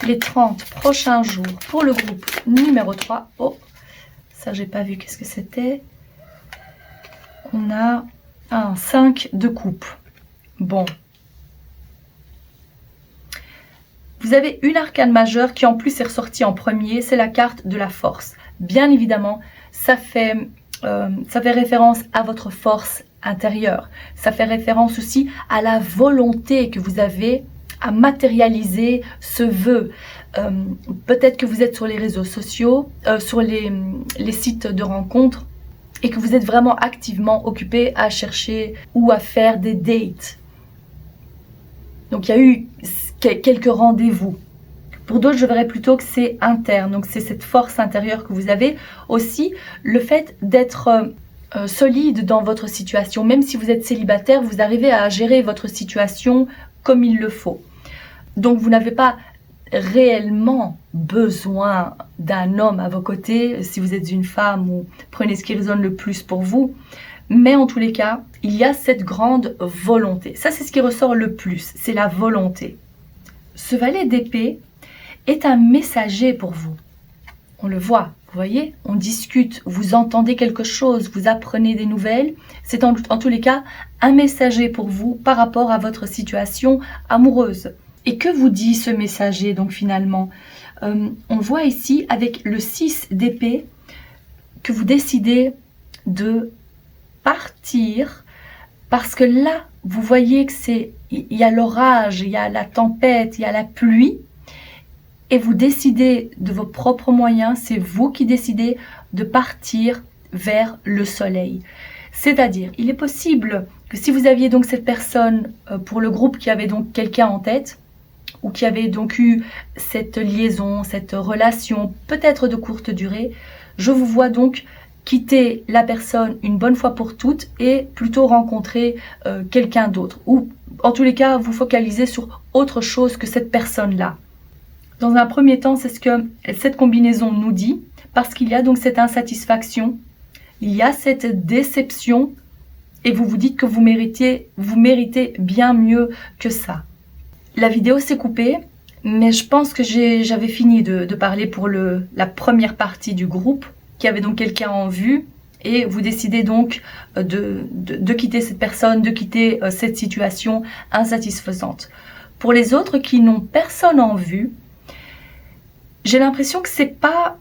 S1: Les 30 prochains jours pour le groupe numéro 3. Oh, ça, j'ai pas vu. Qu'est-ce que c'était? On a un 5 de coupe. Bon. Vous avez une arcane majeure qui en plus est ressortie en premier. C'est la carte de la force. Bien évidemment, ça fait référence à votre force intérieure. Ça fait référence aussi à la volonté que vous avez à matérialiser ce vœu. Peut-être que vous êtes sur les réseaux sociaux, sur les sites de rencontres, et que vous êtes vraiment activement occupé à chercher ou à faire des dates. Donc il y a eu quelques rendez-vous. Pour d'autres, je verrais plutôt que c'est interne. Donc c'est cette force intérieure que vous avez. Aussi, le fait d'être solide dans votre situation. Même si vous êtes célibataire, vous arrivez à gérer votre situation comme il le faut. Donc vous n'avez pas réellement besoin d'un homme à vos côtés, si vous êtes une femme, ou prenez ce qui résonne le plus pour vous. Mais en tous les cas, il y a cette grande volonté. Ça, c'est ce qui ressort le plus, c'est la volonté. Ce valet d'épée est un messager pour vous. On le voit, vous voyez, on discute, vous entendez quelque chose, vous apprenez des nouvelles. C'est en tous les cas un messager pour vous par rapport à votre situation amoureuse. Et que vous dit ce messager donc finalement? On voit ici avec le 6 d'épée que vous décidez de partir parce que là, vous voyez que il y a l'orage, il y a la tempête, il y a la pluie et vous décidez de vos propres moyens, c'est vous qui décidez de partir vers le soleil. C'est-à-dire, il est possible que si vous aviez donc cette personne pour le groupe qui avait donc quelqu'un en tête, ou qui avait donc eu cette liaison, cette relation, peut-être de courte durée, je vous vois donc quitter la personne une bonne fois pour toutes et plutôt rencontrer quelqu'un d'autre. Ou en tous les cas, vous focalisez sur autre chose que cette personne-là. Dans un premier temps, c'est ce que cette combinaison nous dit, parce qu'il y a donc cette insatisfaction, il y a cette déception, et vous vous dites que vous méritez bien mieux que ça. La vidéo s'est coupée, mais je pense que j'avais fini de parler pour la première partie du groupe, qui avait donc quelqu'un en vue, et vous décidez donc de quitter cette personne, de quitter cette situation insatisfaisante. Pour les autres qui n'ont personne en vue, j'ai l'impression que c'est pas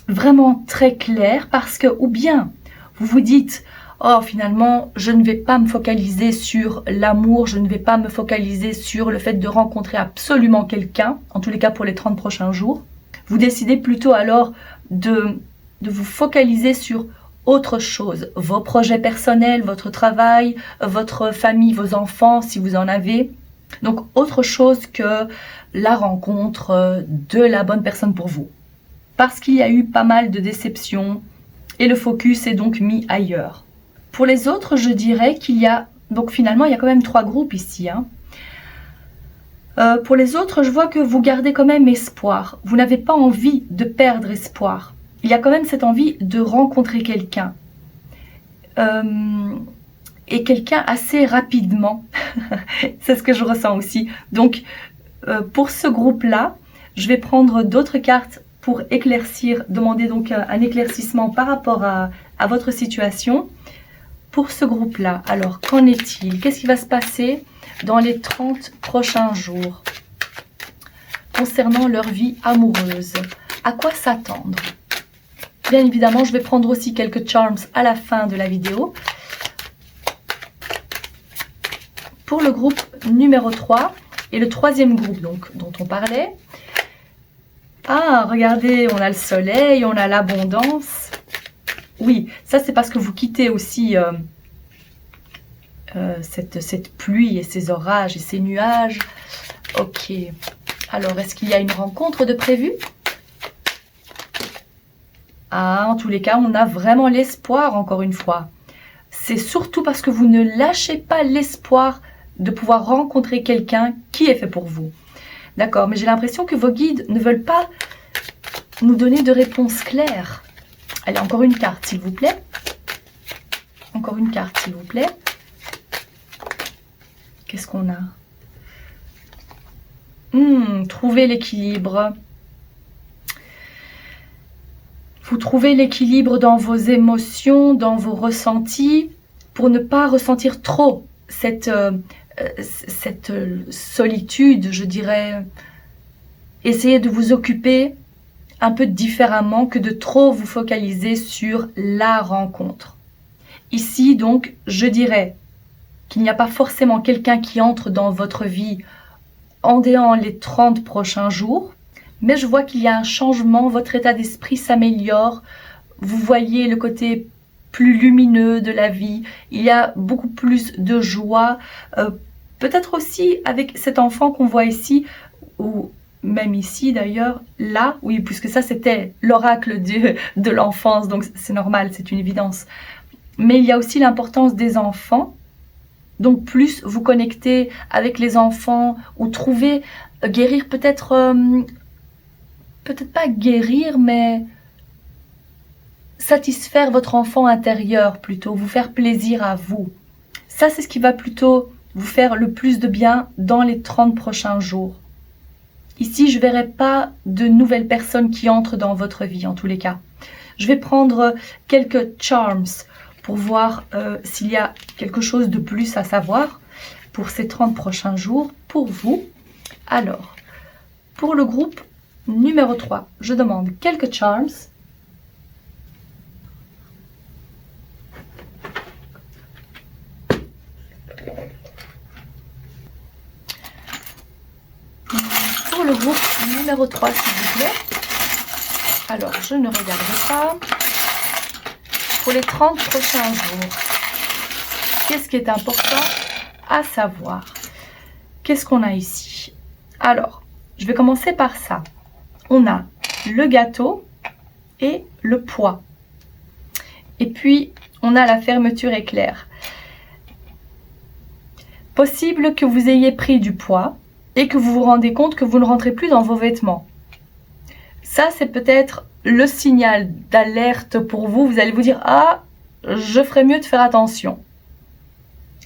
S1: vraiment très clair, parce que ou bien vous vous dites oh finalement je ne vais pas me focaliser sur l'amour, je ne vais pas me focaliser sur le fait de rencontrer absolument quelqu'un, en tous les cas pour les 30 prochains jours. Vous décidez plutôt alors de vous focaliser sur autre chose, vos projets personnels, votre travail, votre famille, vos enfants si vous en avez. Donc autre chose que la rencontre de la bonne personne pour vous. Parce qu'il y a eu pas mal de déceptions et le focus est donc mis ailleurs. Pour les autres, je dirais qu'il y a, donc finalement il y a quand même 3 groupes ici. Pour les autres, je vois que vous gardez quand même espoir. Vous n'avez pas envie de perdre espoir. Il y a quand même cette envie de rencontrer quelqu'un. Et quelqu'un assez rapidement. C'est ce que je ressens aussi. Donc, pour ce groupe-là, je vais prendre d'autres cartes pour éclaircir, demander donc un éclaircissement par rapport à votre situation. Pour ce groupe-là, alors qu'en est-il? Qu'est-ce qui va se passer dans les 30 prochains jours concernant leur vie amoureuse? À quoi s'attendre? Bien évidemment, je vais prendre aussi quelques charms à la fin de la vidéo. Pour le groupe numéro 3 et le 3e groupe donc, dont on parlait. Ah, regardez, on a le soleil, on a l'abondance. Oui, ça c'est parce que vous quittez aussi cette pluie et ces orages et ces nuages. Ok, alors est-ce qu'il y a une rencontre de prévue? Ah, en tous les cas, on a vraiment l'espoir encore une fois. C'est surtout parce que vous ne lâchez pas l'espoir de pouvoir rencontrer quelqu'un qui est fait pour vous. D'accord, mais j'ai l'impression que vos guides ne veulent pas nous donner de réponse claire. Allez, encore une carte, s'il vous plaît. Encore une carte, s'il vous plaît. Qu'est-ce qu'on a? Trouver l'équilibre. Vous trouvez l'équilibre dans vos émotions, dans vos ressentis, pour ne pas ressentir trop cette solitude, je dirais. Essayez de vous occuper un peu différemment que de trop vous focaliser sur la rencontre. Ici, donc, je dirais qu'il n'y a pas forcément quelqu'un qui entre dans votre vie en déant les 30 prochains jours, mais je vois qu'il y a un changement, votre état d'esprit s'améliore, vous voyez le côté plus lumineux de la vie, il y a beaucoup plus de joie, peut-être aussi avec cet enfant qu'on voit ici, ou même ici d'ailleurs, là, oui, puisque ça c'était l'oracle de l'enfance, donc c'est normal, c'est une évidence. Mais il y a aussi l'importance des enfants, donc plus vous connecter avec les enfants, ou trouver, guérir peut-être, peut-être pas guérir, mais satisfaire votre enfant intérieur plutôt, vous faire plaisir à vous. Ça c'est ce qui va plutôt vous faire le plus de bien dans les 30 prochains jours. Ici, je ne verrai pas de nouvelles personnes qui entrent dans votre vie, en tous les cas. Je vais prendre quelques charms pour voir s'il y a quelque chose de plus à savoir pour ces 30 prochains jours pour vous. Alors, pour le groupe numéro 3, je demande quelques charms. Pour le groupe numéro 3, s'il vous plaît. Alors, je ne regarde pas. Pour les 30 prochains jours, qu'est-ce qui est important à savoir? Qu'est-ce qu'on a ici? Alors, je vais commencer par ça. On a le gâteau et le poids. Et puis, on a la fermeture éclair. Possible que vous ayez pris du poids et que vous vous rendez compte que vous ne rentrez plus dans vos vêtements. Ça, c'est peut-être le signal d'alerte pour vous. Vous allez vous dire « Ah, je ferais mieux de faire attention ».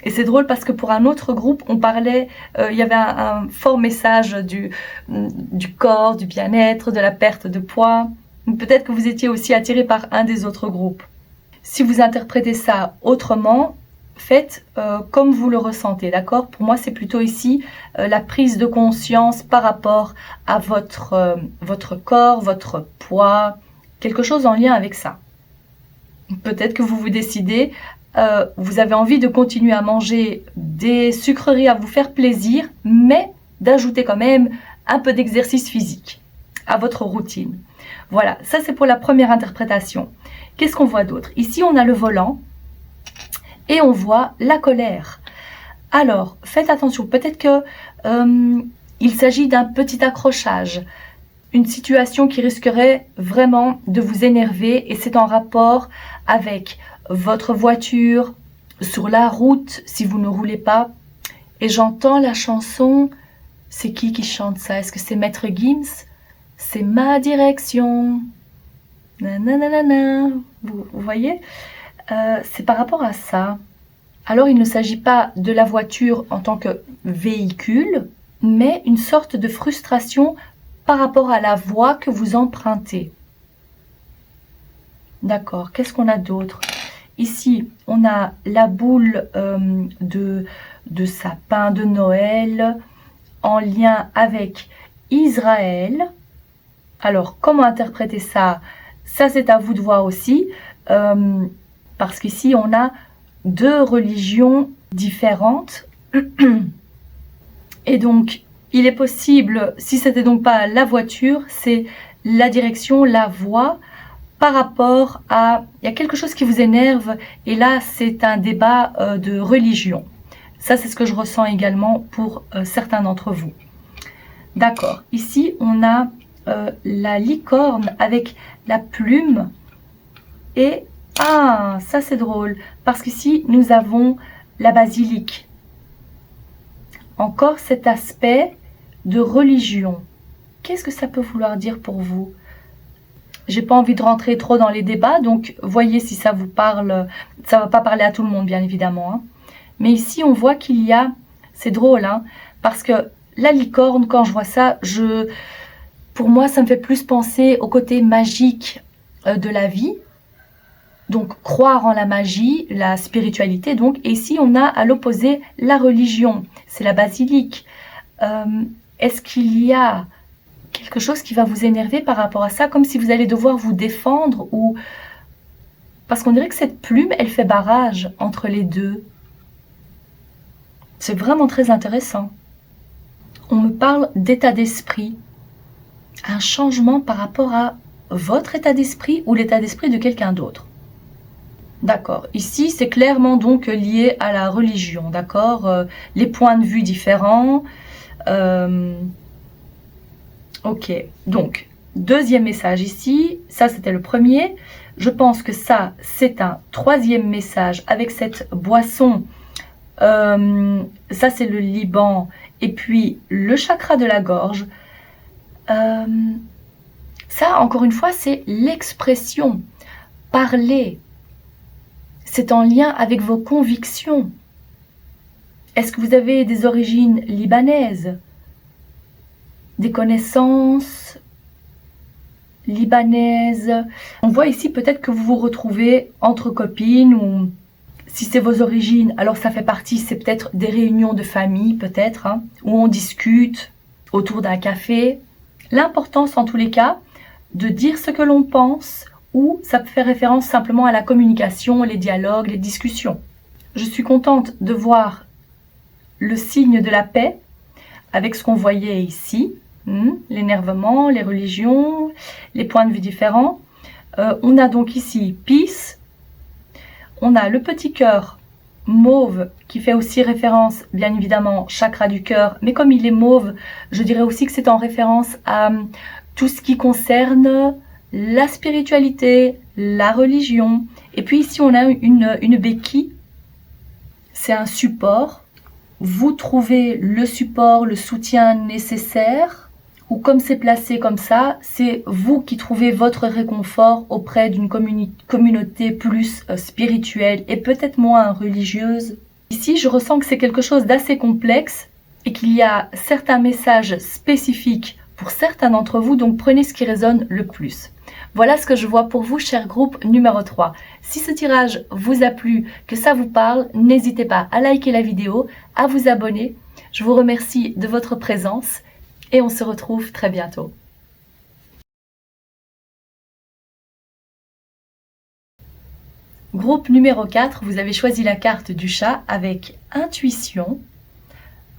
S1: Et c'est drôle parce que pour un autre groupe, on parlait, il y avait un fort message du corps, du bien-être, de la perte de poids. Peut-être que vous étiez aussi attiré par un des autres groupes. Si vous interprétez ça autrement, faites comme vous le ressentez, d'accord? Pour moi, c'est plutôt ici la prise de conscience par rapport à votre corps, votre poids, quelque chose en lien avec ça. Peut-être que vous vous décidez vous avez envie de continuer à manger des sucreries à vous faire plaisir, mais d'ajouter quand même un peu d'exercice physique à votre routine. Voilà, ça c'est pour la première interprétation. Qu'est-ce qu'on voit d'autre? Ici, on a le volant et on voit la colère. Alors, faites attention, peut-être que il s'agit d'un petit accrochage, une situation qui risquerait vraiment de vous énerver et c'est en rapport avec votre voiture, sur la route, si vous ne roulez pas. Et j'entends la chanson, c'est qui chante ça? Est-ce que c'est Maître Gims? C'est ma direction. Nananana. Vous voyez, c'est par rapport à ça. Alors, il ne s'agit pas de la voiture en tant que véhicule, mais une sorte de frustration par rapport à la voie que vous empruntez. D'accord, qu'est-ce qu'on a d'autre? Ici, on a la boule de sapin de Noël en lien avec Israël. Alors, comment interpréter ça? Ça, c'est à vous de voir aussi, parce qu'ici, on a deux religions différentes. Et donc, il est possible, si c'était donc pas la voiture, c'est la direction, la voie, par rapport à... Il y a quelque chose qui vous énerve, et là, c'est un débat de religion. Ça, c'est ce que je ressens également pour certains d'entre vous. D'accord. Ici, on a la licorne avec la plume. Et, ah, ça c'est drôle, parce qu'ici, nous avons la basilique. Encore cet aspect de religion. Qu'est-ce que ça peut vouloir dire pour vous? J'ai pas envie de rentrer trop dans les débats, donc voyez si ça vous parle. Ça va pas parler à tout le monde, bien évidemment. Hein. Mais ici, on voit qu'il y a... C'est drôle, hein, parce que la licorne, quand je vois ça, pour moi, ça me fait plus penser au côté magique de la vie. Donc, croire en la magie, la spiritualité. Donc, et ici, on a à l'opposé la religion. C'est la basilique. Est-ce qu'il y a quelque chose qui va vous énerver par rapport à ça, comme si vous allez devoir vous défendre ou... Parce qu'on dirait que cette plume, elle fait barrage entre les deux. C'est vraiment très intéressant. On me parle d'état d'esprit. Un changement par rapport à votre état d'esprit ou l'état d'esprit de quelqu'un d'autre. D'accord. Ici, c'est clairement donc lié à la religion, d'accord? Les points de vue différents. Ok. Donc, deuxième message ici. Ça, c'était le premier. Je pense que ça, c'est un troisième message avec cette boisson. Ça, c'est le Liban. Et puis, le chakra de la gorge. Ça, encore une fois, c'est l'expression. Parler. C'est en lien avec vos convictions. Est-ce que vous avez des origines libanaises? Des connaissances libanaises? On voit ici peut-être que vous vous retrouvez entre copines ou si c'est vos origines, alors ça fait partie, c'est peut-être des réunions de famille peut-être, hein, où on discute autour d'un café. L'importance en tous les cas de dire ce que l'on pense ou ça peut faire référence simplement à la communication, les dialogues, les discussions. Je suis contente de voir le signe de la paix avec ce qu'on voyait ici, l'énervement, les religions, les points de vue différents. On a donc ici peace, on a le petit cœur mauve qui fait aussi référence, bien évidemment, chakra du cœur, mais comme il est mauve, je dirais aussi que c'est en référence à tout ce qui concerne la spiritualité, la religion. Et puis ici, on a une béquille. C'est un support. Vous trouvez le support, le soutien nécessaire. Ou comme c'est placé comme ça, c'est vous qui trouvez votre réconfort auprès d'une communauté plus spirituelle et peut-être moins religieuse. Ici, je ressens que c'est quelque chose d'assez complexe et qu'il y a certains messages spécifiques pour certains d'entre vous, donc prenez ce qui résonne le plus. Voilà ce que je vois pour vous, cher groupe numéro 3. Si ce tirage vous a plu, que ça vous parle, n'hésitez pas à liker la vidéo, à vous abonner. Je vous remercie de votre présence et on se retrouve très bientôt. Groupe numéro 4, vous avez choisi la carte du chat avec intuition.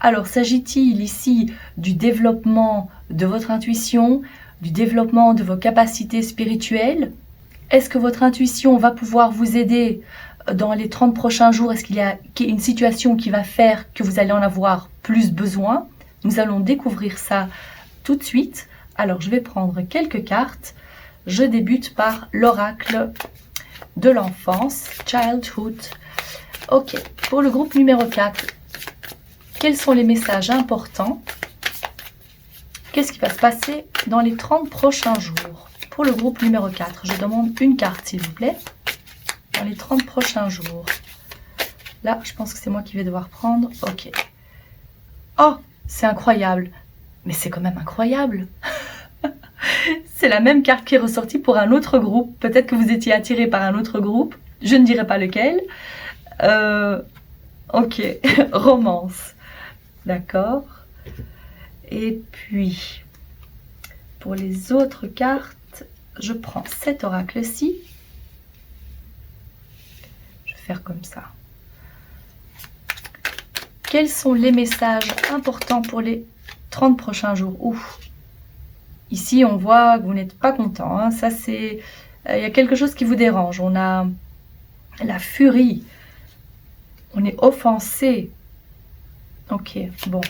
S1: Alors, s'agit-il ici du développement de votre intuition, du développement de vos capacités spirituelles? Est-ce que votre intuition va pouvoir vous aider dans les 30 prochains jours? Est-ce qu'il y a une situation qui va faire que vous allez en avoir plus besoin? Nous allons découvrir ça tout de suite. Alors, je vais prendre quelques cartes. Je débute par l'oracle de l'enfance, Childhood. Ok, pour le groupe numéro 4, quels sont les messages importants? Qu'est-ce qui va se passer dans les 30 prochains jours? Pour le groupe numéro 4, je demande une carte, s'il vous plaît. Dans les 30 prochains jours. Là, je pense que c'est moi qui vais devoir prendre. Ok. Oh, c'est incroyable. Mais c'est quand même incroyable. C'est la même carte qui est ressortie pour un autre groupe. Peut-être que vous étiez attiré par un autre groupe. Je ne dirai pas lequel. Ok. Romance. D'accord. Et puis, pour les autres cartes, je prends cet oracle-ci. Je vais faire comme ça. Quels sont les messages importants pour les 30 prochains jours? Ouf. Ici, on voit que vous n'êtes pas content. Hein. Ça, c'est... Il y a quelque chose qui vous dérange. On a la furie. On est offensé. Ok, bon.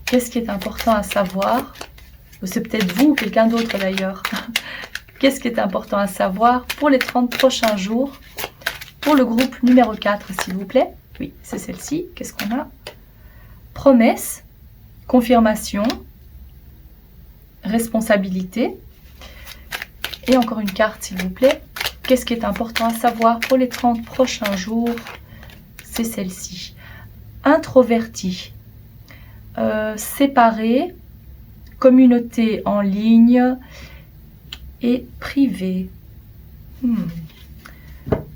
S1: Qu'est-ce qui est important à savoir? C'est peut-être vous ou quelqu'un d'autre d'ailleurs. Qu'est-ce qui est important à savoir pour les 30 prochains jours? Pour le groupe numéro 4, s'il vous plaît. Oui, c'est celle-ci. Qu'est-ce qu'on a? Promesse, confirmation, responsabilité. Et encore une carte, s'il vous plaît. Qu'est-ce qui est important à savoir pour les 30 prochains jours? C'est celle-ci. Introverti, séparé, communauté en ligne et privé.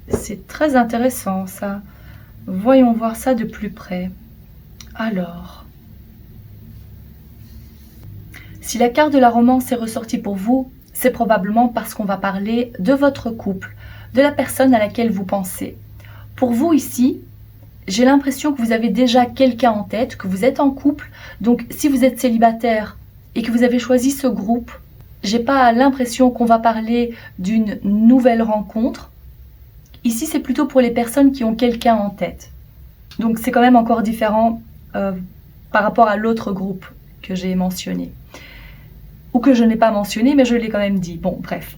S1: C'est très intéressant ça. Voyons voir ça de plus près. Alors, si la carte de la romance est ressortie pour vous, c'est probablement parce qu'on va parler de votre couple, de la personne à laquelle vous pensez. Pour vous ici, j'ai l'impression que vous avez déjà quelqu'un en tête, que vous êtes en couple. Donc, si vous êtes célibataire et que vous avez choisi ce groupe, j'ai pas l'impression qu'on va parler d'une nouvelle rencontre. Ici, c'est plutôt pour les personnes qui ont quelqu'un en tête. Donc, c'est quand même encore différent par rapport à l'autre groupe que j'ai mentionné. Ou que je n'ai pas mentionné, mais je l'ai quand même dit. Bon, bref.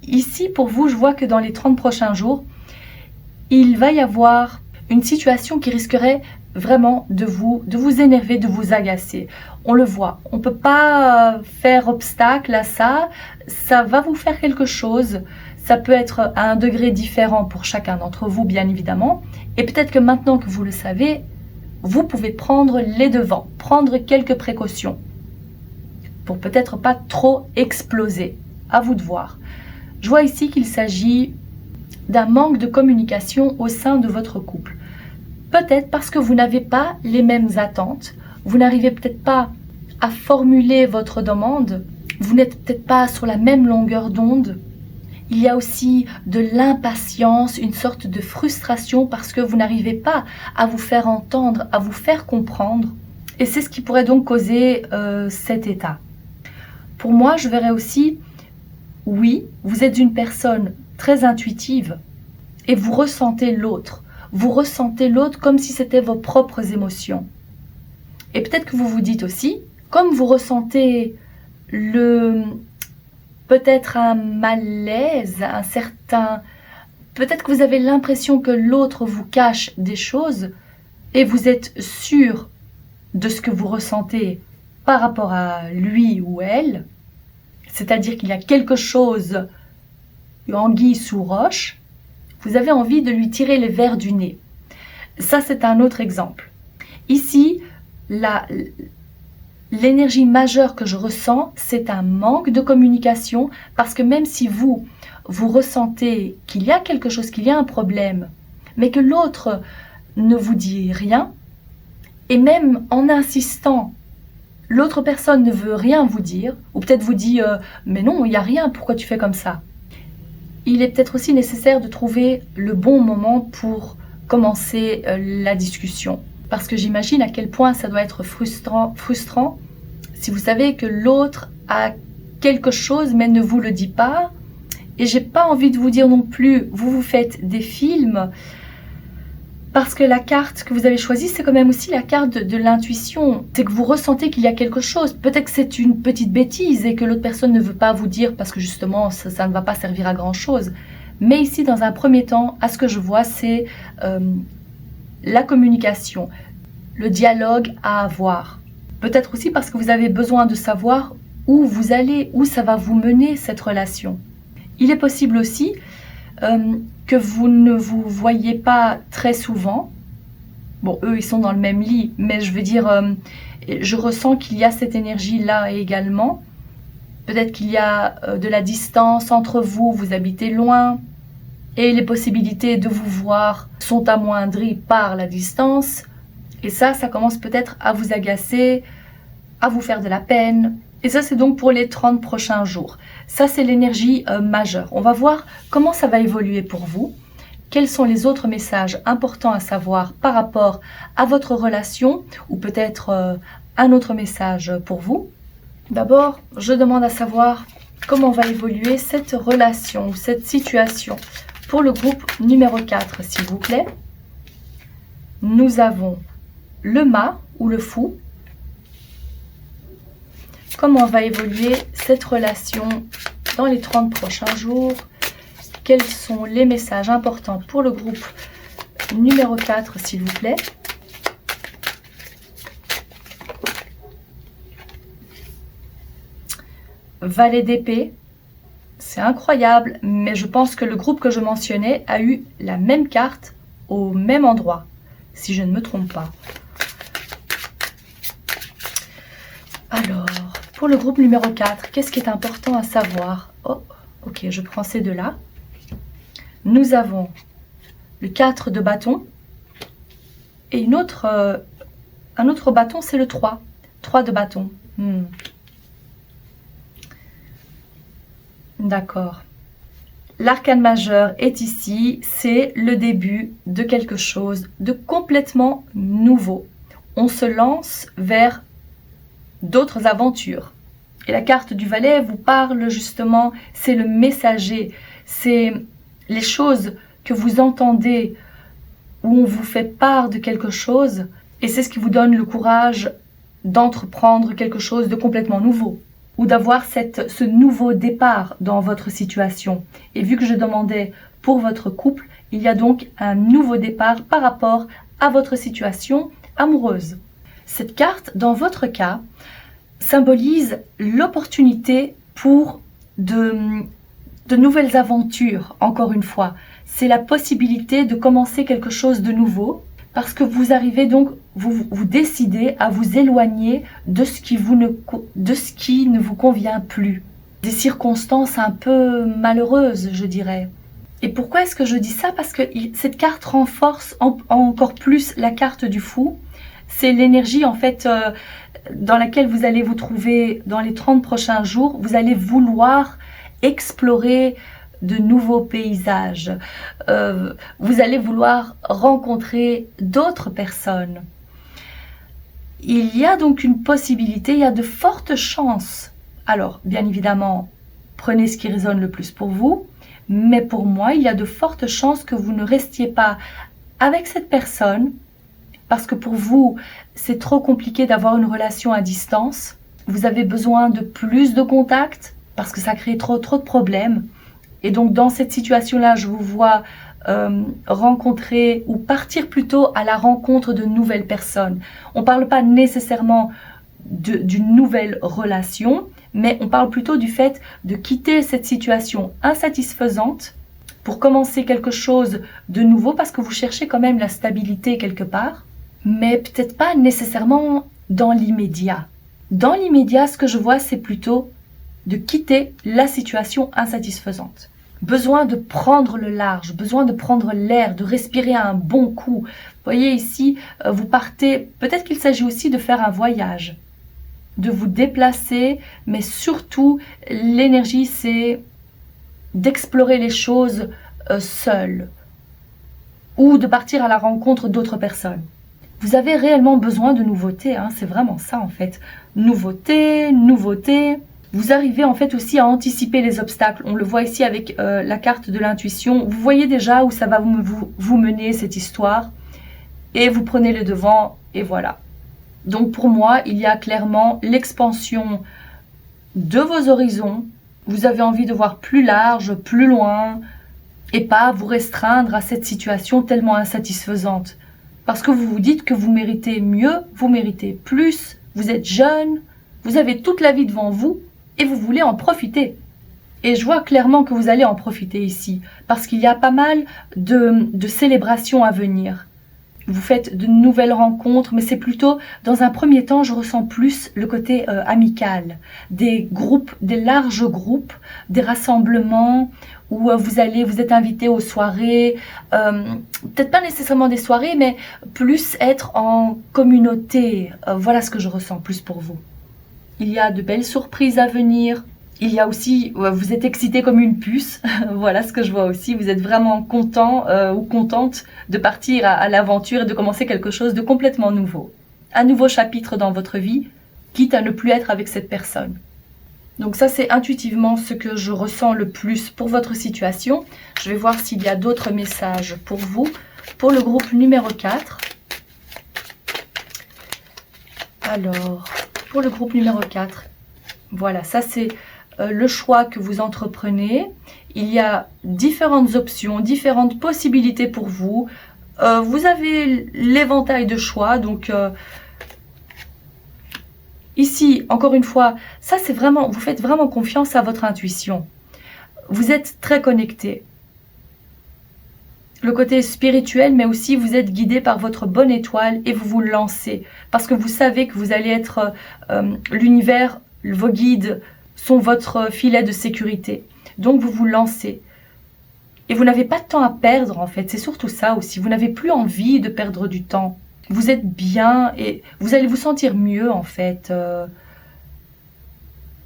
S1: Ici, pour vous, je vois que dans les 30 prochains jours, il va y avoir une situation qui risquerait vraiment de vous énerver, de vous agacer. On le voit, on ne peut pas faire obstacle à ça, ça va vous faire quelque chose. Ça peut être à un degré différent pour chacun d'entre vous, bien évidemment. Et peut-être que maintenant que vous le savez, vous pouvez prendre les devants, prendre quelques précautions pour peut-être pas trop exploser. À vous de voir. Je vois ici qu'il s'agit d'un manque de communication au sein de votre couple. Peut-être parce que vous n'avez pas les mêmes attentes, vous n'arrivez peut-être pas à formuler votre demande, vous n'êtes peut-être pas sur la même longueur d'onde. Il y a aussi de l'impatience, une sorte de frustration parce que vous n'arrivez pas à vous faire entendre, à vous faire comprendre. Et c'est ce qui pourrait donc causer cet état. Pour moi, je verrais aussi, oui, vous êtes une personne très intuitive et vous ressentez l'autre. Vous ressentez l'autre comme si c'était vos propres émotions. Et peut-être que vous vous dites aussi, comme vous ressentez peut-être un malaise, un certain... Peut-être que vous avez l'impression que l'autre vous cache des choses et vous êtes sûr de ce que vous ressentez par rapport à lui ou elle. C'est-à-dire qu'il y a quelque chose, anguille sous roche, vous avez envie de lui tirer les vers du nez. Ça, c'est un autre exemple. Ici, l'énergie majeure que je ressens, c'est un manque de communication parce que même si vous ressentez qu'il y a quelque chose, qu'il y a un problème, mais que l'autre ne vous dit rien, et même en insistant, l'autre personne ne veut rien vous dire, ou peut-être vous dit « mais non, il n'y a rien, pourquoi tu fais comme ça ?» il est peut-être aussi nécessaire de trouver le bon moment pour commencer la discussion. Parce que j'imagine à quel point ça doit être frustrant si vous savez que l'autre a quelque chose mais ne vous le dit pas. Et j'ai pas envie de vous dire non plus, vous faites des films, parce que la carte que vous avez choisie, c'est quand même aussi la carte de l'intuition. C'est que vous ressentez qu'il y a quelque chose. Peut-être que c'est une petite bêtise et que l'autre personne ne veut pas vous dire parce que justement, ça ne va pas servir à grand-chose. Mais ici, dans un premier temps, à ce que je vois, c'est la communication, le dialogue à avoir. Peut-être aussi parce que vous avez besoin de savoir où vous allez, où ça va vous mener cette relation. Il est possible aussi que vous ne vous voyez pas très souvent. Bon, eux, ils sont dans le même lit, mais je veux dire, je ressens qu'il y a cette énergie-là également. Peut-être qu'il y a de la distance entre vous, vous habitez loin, et les possibilités de vous voir sont amoindries par la distance. Et ça commence peut-être à vous agacer, à vous faire de la peine. Et ça, c'est donc pour les 30 prochains jours. Ça, c'est l'énergie majeure. On va voir comment ça va évoluer pour vous. Quels sont les autres messages importants à savoir par rapport à votre relation ou peut-être un autre message pour vous. D'abord, je demande à savoir comment va évoluer cette relation ou cette situation. Pour le groupe numéro 4, s'il vous plaît, nous avons le mât ou le fou. Comment va évoluer cette relation dans les 30 prochains jours? Quels sont les messages importants pour le groupe numéro 4, s'il vous plaît? Valet d'épée. C'est incroyable, mais je pense que le groupe que je mentionnais a eu la même carte au même endroit, si je ne me trompe pas. Alors, pour le groupe numéro 4, qu'est-ce qui est important à savoir? Oh, ok, je prends ces deux-là. Nous avons le 4 de bâton et un autre bâton, c'est le 3. 3 de bâton. D'accord. L'arcane majeur est ici, c'est le début de quelque chose de complètement nouveau. On se lance vers d'autres aventures. Et la carte du valet vous parle justement, c'est le messager, c'est les choses que vous entendez où on vous fait part de quelque chose et c'est ce qui vous donne le courage d'entreprendre quelque chose de complètement nouveau ou d'avoir ce nouveau départ dans votre situation. Et vu que je demandais pour votre couple, il y a donc un nouveau départ par rapport à votre situation amoureuse. Cette carte, dans votre cas, symbolise l'opportunité pour de nouvelles aventures, encore une fois. C'est la possibilité de commencer quelque chose de nouveau parce que vous arrivez donc, vous décidez à vous éloigner de ce qui ne vous convient plus. Des circonstances un peu malheureuses, je dirais. Et pourquoi est-ce que je dis ça? Parce que cette carte renforce encore plus la carte du fou. C'est l'énergie en fait dans laquelle vous allez vous trouver dans les 30 prochains jours. Vous allez vouloir explorer de nouveaux paysages. Vous allez vouloir rencontrer d'autres personnes. Il y a donc une possibilité, il y a de fortes chances. Alors, bien évidemment, prenez ce qui résonne le plus pour vous. Mais pour moi, il y a de fortes chances que vous ne restiez pas avec cette personne parce que pour vous, c'est trop compliqué d'avoir une relation à distance. Vous avez besoin de plus de contact parce que ça crée trop de problèmes. Et donc, dans cette situation-là, je vous vois rencontrer ou partir plutôt à la rencontre de nouvelles personnes. On ne parle pas nécessairement d'une nouvelle relation, mais on parle plutôt du fait de quitter cette situation insatisfaisante pour commencer quelque chose de nouveau parce que vous cherchez quand même la stabilité quelque part, mais peut-être pas nécessairement dans l'immédiat. Dans l'immédiat, ce que je vois, c'est plutôt de quitter la situation insatisfaisante. Besoin de prendre le large, besoin de prendre l'air, de respirer un bon coup. Vous voyez ici, vous partez, peut-être qu'il s'agit aussi de faire un voyage, de vous déplacer, mais surtout, l'énergie, c'est d'explorer les choses seul ou de partir à la rencontre d'autres personnes. Vous avez réellement besoin de nouveautés, hein, c'est vraiment ça en fait. Nouveauté, nouveauté. Vous arrivez en fait aussi à anticiper les obstacles. On le voit ici avec la carte de l'intuition. Vous voyez déjà où ça va vous mener cette histoire. Et vous prenez le devant et voilà. Donc pour moi, il y a clairement l'expansion de vos horizons. Vous avez envie de voir plus large, plus loin et pas vous restreindre à cette situation tellement insatisfaisante. Parce que vous vous dites que vous méritez mieux, vous méritez plus, vous êtes jeune, vous avez toute la vie devant vous et vous voulez en profiter. Et je vois clairement que vous allez en profiter ici, parce qu'il y a pas mal de célébrations à venir. Vous faites de nouvelles rencontres, mais c'est plutôt, dans un premier temps, je ressens plus le côté amical. Des groupes, des larges groupes, des rassemblements où vous êtes invité aux soirées, peut-être pas nécessairement des soirées, mais plus être en communauté. Voilà ce que je ressens plus pour vous. Il y a de belles surprises à venir. Il y a aussi, vous êtes excité comme une puce, voilà ce que je vois aussi, vous êtes vraiment content ou contente de partir à l'aventure et de commencer quelque chose de complètement nouveau. Un nouveau chapitre dans votre vie, quitte à ne plus être avec cette personne. Donc ça c'est intuitivement ce que je ressens le plus pour votre situation. Je vais voir s'il y a d'autres messages pour vous, pour le groupe numéro 4. Alors, pour le groupe numéro 4, voilà, ça c'est le choix que vous entreprenez. Il y a différentes options, différentes possibilités pour vous. Vous avez l'éventail de choix. Donc ici, encore une fois, ça c'est vraiment, vous faites vraiment confiance à votre intuition. Vous êtes très connecté. Le côté spirituel, mais aussi vous êtes guidé par votre bonne étoile et vous vous lancez. Parce que vous savez que vous allez être l'univers, vos guides, sont votre filet de sécurité. Donc vous vous lancez. Et vous n'avez pas de temps à perdre en fait. C'est surtout ça aussi. Vous n'avez plus envie de perdre du temps. Vous êtes bien et vous allez vous sentir mieux en fait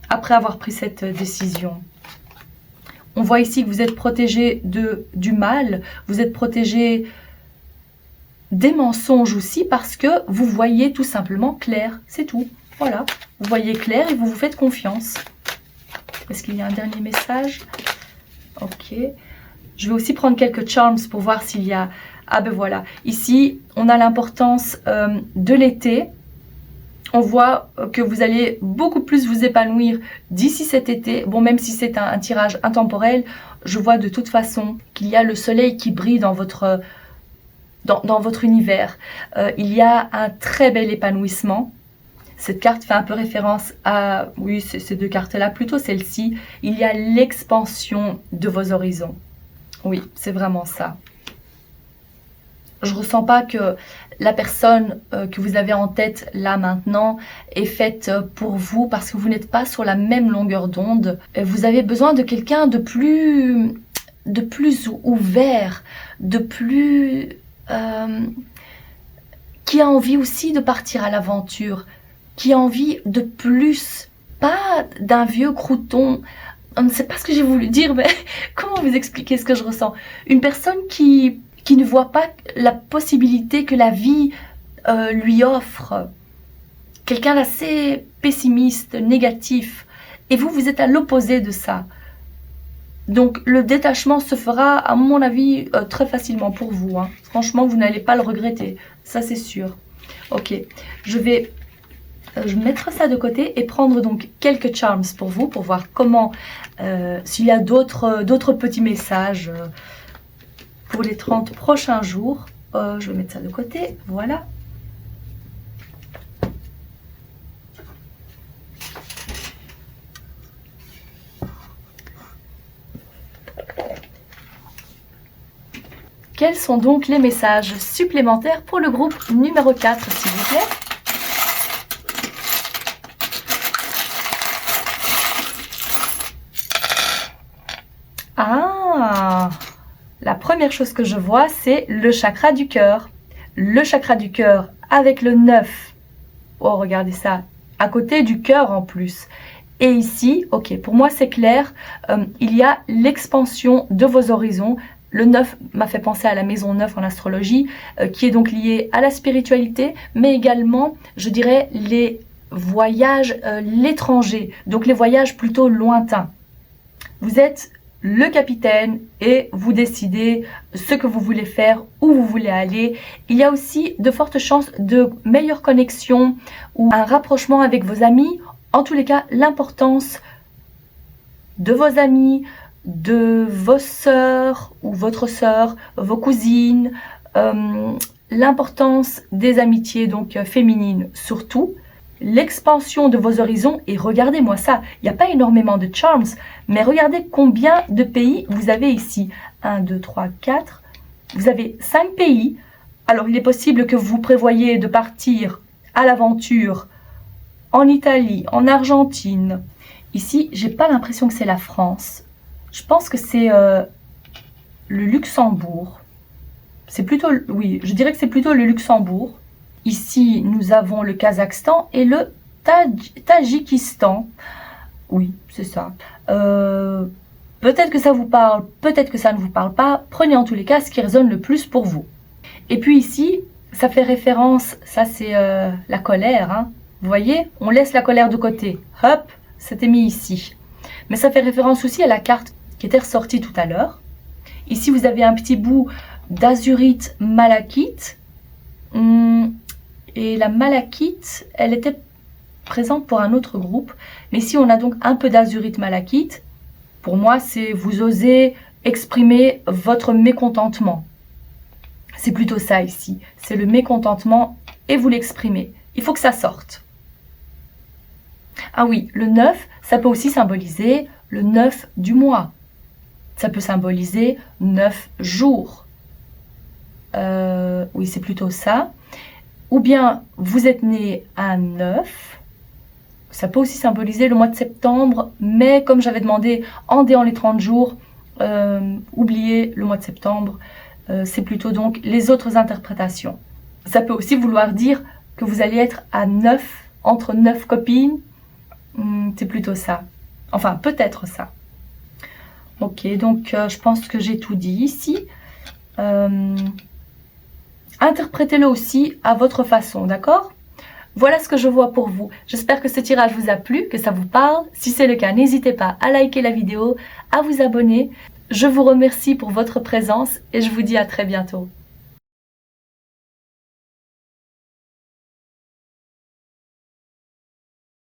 S1: après avoir pris cette décision. On voit ici que vous êtes protégé du mal. Vous êtes protégé des mensonges aussi parce que vous voyez tout simplement clair. C'est tout. Voilà. Vous voyez clair et vous vous faites confiance. Est-ce qu'il y a un dernier message? Ok. Je vais aussi prendre quelques charms pour voir s'il y a... Ah ben voilà. Ici, on a l'importance de l'été. On voit que vous allez beaucoup plus vous épanouir d'ici cet été. Bon, même si c'est un tirage intemporel, je vois de toute façon qu'il y a le soleil qui brille dans votre univers. Il y a un très bel épanouissement. Cette carte fait un peu référence à, oui, ces deux cartes-là, plutôt celle-ci. Il y a l'expansion de vos horizons. Oui, c'est vraiment ça. Je ne ressens pas que la personne que vous avez en tête là maintenant est faite pour vous parce que vous n'êtes pas sur la même longueur d'onde. Vous avez besoin de quelqu'un de plus ouvert, de plus... qui a envie aussi de partir à l'aventure, qui a envie de plus, pas d'un vieux crouton. Je ne sais pas ce que j'ai voulu dire, mais comment vous expliquer ce que je ressens? Une personne qui ne voit pas la possibilité que la vie lui offre. Quelqu'un d'assez pessimiste, négatif. Et vous, vous êtes à l'opposé de ça. Donc le détachement se fera, à mon avis, très facilement pour vous. Hein. Franchement, vous n'allez pas le regretter. Ça, c'est sûr. Ok, je vais mettre ça de côté et prendre donc quelques charms pour vous, pour voir comment, s'il y a d'autres petits messages pour les 30 prochains jours. Je vais mettre ça de côté, voilà. Quels sont donc les messages supplémentaires pour le groupe numéro 4, s'il vous plaît? Ah, la première chose que je vois, c'est le chakra du cœur. Le chakra du cœur avec le 9. Oh, regardez ça. À côté du cœur en plus. Et ici, ok, pour moi c'est clair, il y a l'expansion de vos horizons. Le 9 m'a fait penser à la maison 9 en astrologie, qui est donc liée à la spiritualité, mais également, je dirais, les voyages, l'étranger, donc les voyages plutôt lointains. Vous êtes le capitaine et vous décidez ce que vous voulez faire, où vous voulez aller. Il y a aussi de fortes chances de meilleures connexions ou un rapprochement avec vos amis. En tous les cas, l'importance de vos amis, de vos sœurs ou votre sœur, vos cousines, l'importance des amitiés donc féminines surtout, l'expansion de vos horizons. Et regardez-moi ça, il n'y a pas énormément de charms, mais regardez combien de pays vous avez ici. 1, 2, 3, 4, vous avez 5 pays. Alors il est possible que vous prévoyez de partir à l'aventure en Italie, en Argentine. Ici, j'ai pas l'impression que c'est la France. Je pense que c'est le Luxembourg. C'est plutôt, oui, je dirais que c'est plutôt le Luxembourg. Ici, nous avons le Kazakhstan et le Tadjikistan. Oui, c'est ça. Peut-être que ça vous parle, peut-être que ça ne vous parle pas. Prenez en tous les cas ce qui résonne le plus pour vous. Et puis ici, ça fait référence, ça c'est la colère, hein. Vous voyez, on laisse la colère de côté. Hop, c'était mis ici. Mais ça fait référence aussi à la carte qui était ressortie tout à l'heure. Ici, vous avez un petit bout d'azurite malachite. Et la malachite, elle était présente pour un autre groupe. Mais ici, on a donc un peu d'azurite malachite. Pour moi, c'est vous osez exprimer votre mécontentement. C'est plutôt ça ici. C'est le mécontentement et vous l'exprimez. Il faut que ça sorte. Ah oui, le 9, ça peut aussi symboliser le 9 du mois. Ça peut symboliser 9 jours. Oui, c'est plutôt ça. Ou bien, vous êtes né à 9. Ça peut aussi symboliser le mois de septembre. Mais comme j'avais demandé en déant les 30 jours, oubliez le mois de septembre. C'est plutôt donc les autres interprétations. Ça peut aussi vouloir dire que vous allez être à 9, entre 9 copines. C'est plutôt ça. Enfin, peut-être ça. Ok, donc je pense que j'ai tout dit ici. Interprétez-le aussi à votre façon, d'accord? Voilà ce que je vois pour vous. J'espère que ce tirage vous a plu, que ça vous parle. Si c'est le cas, n'hésitez pas à liker la vidéo, à vous abonner. Je vous remercie pour votre présence et je vous dis à très bientôt.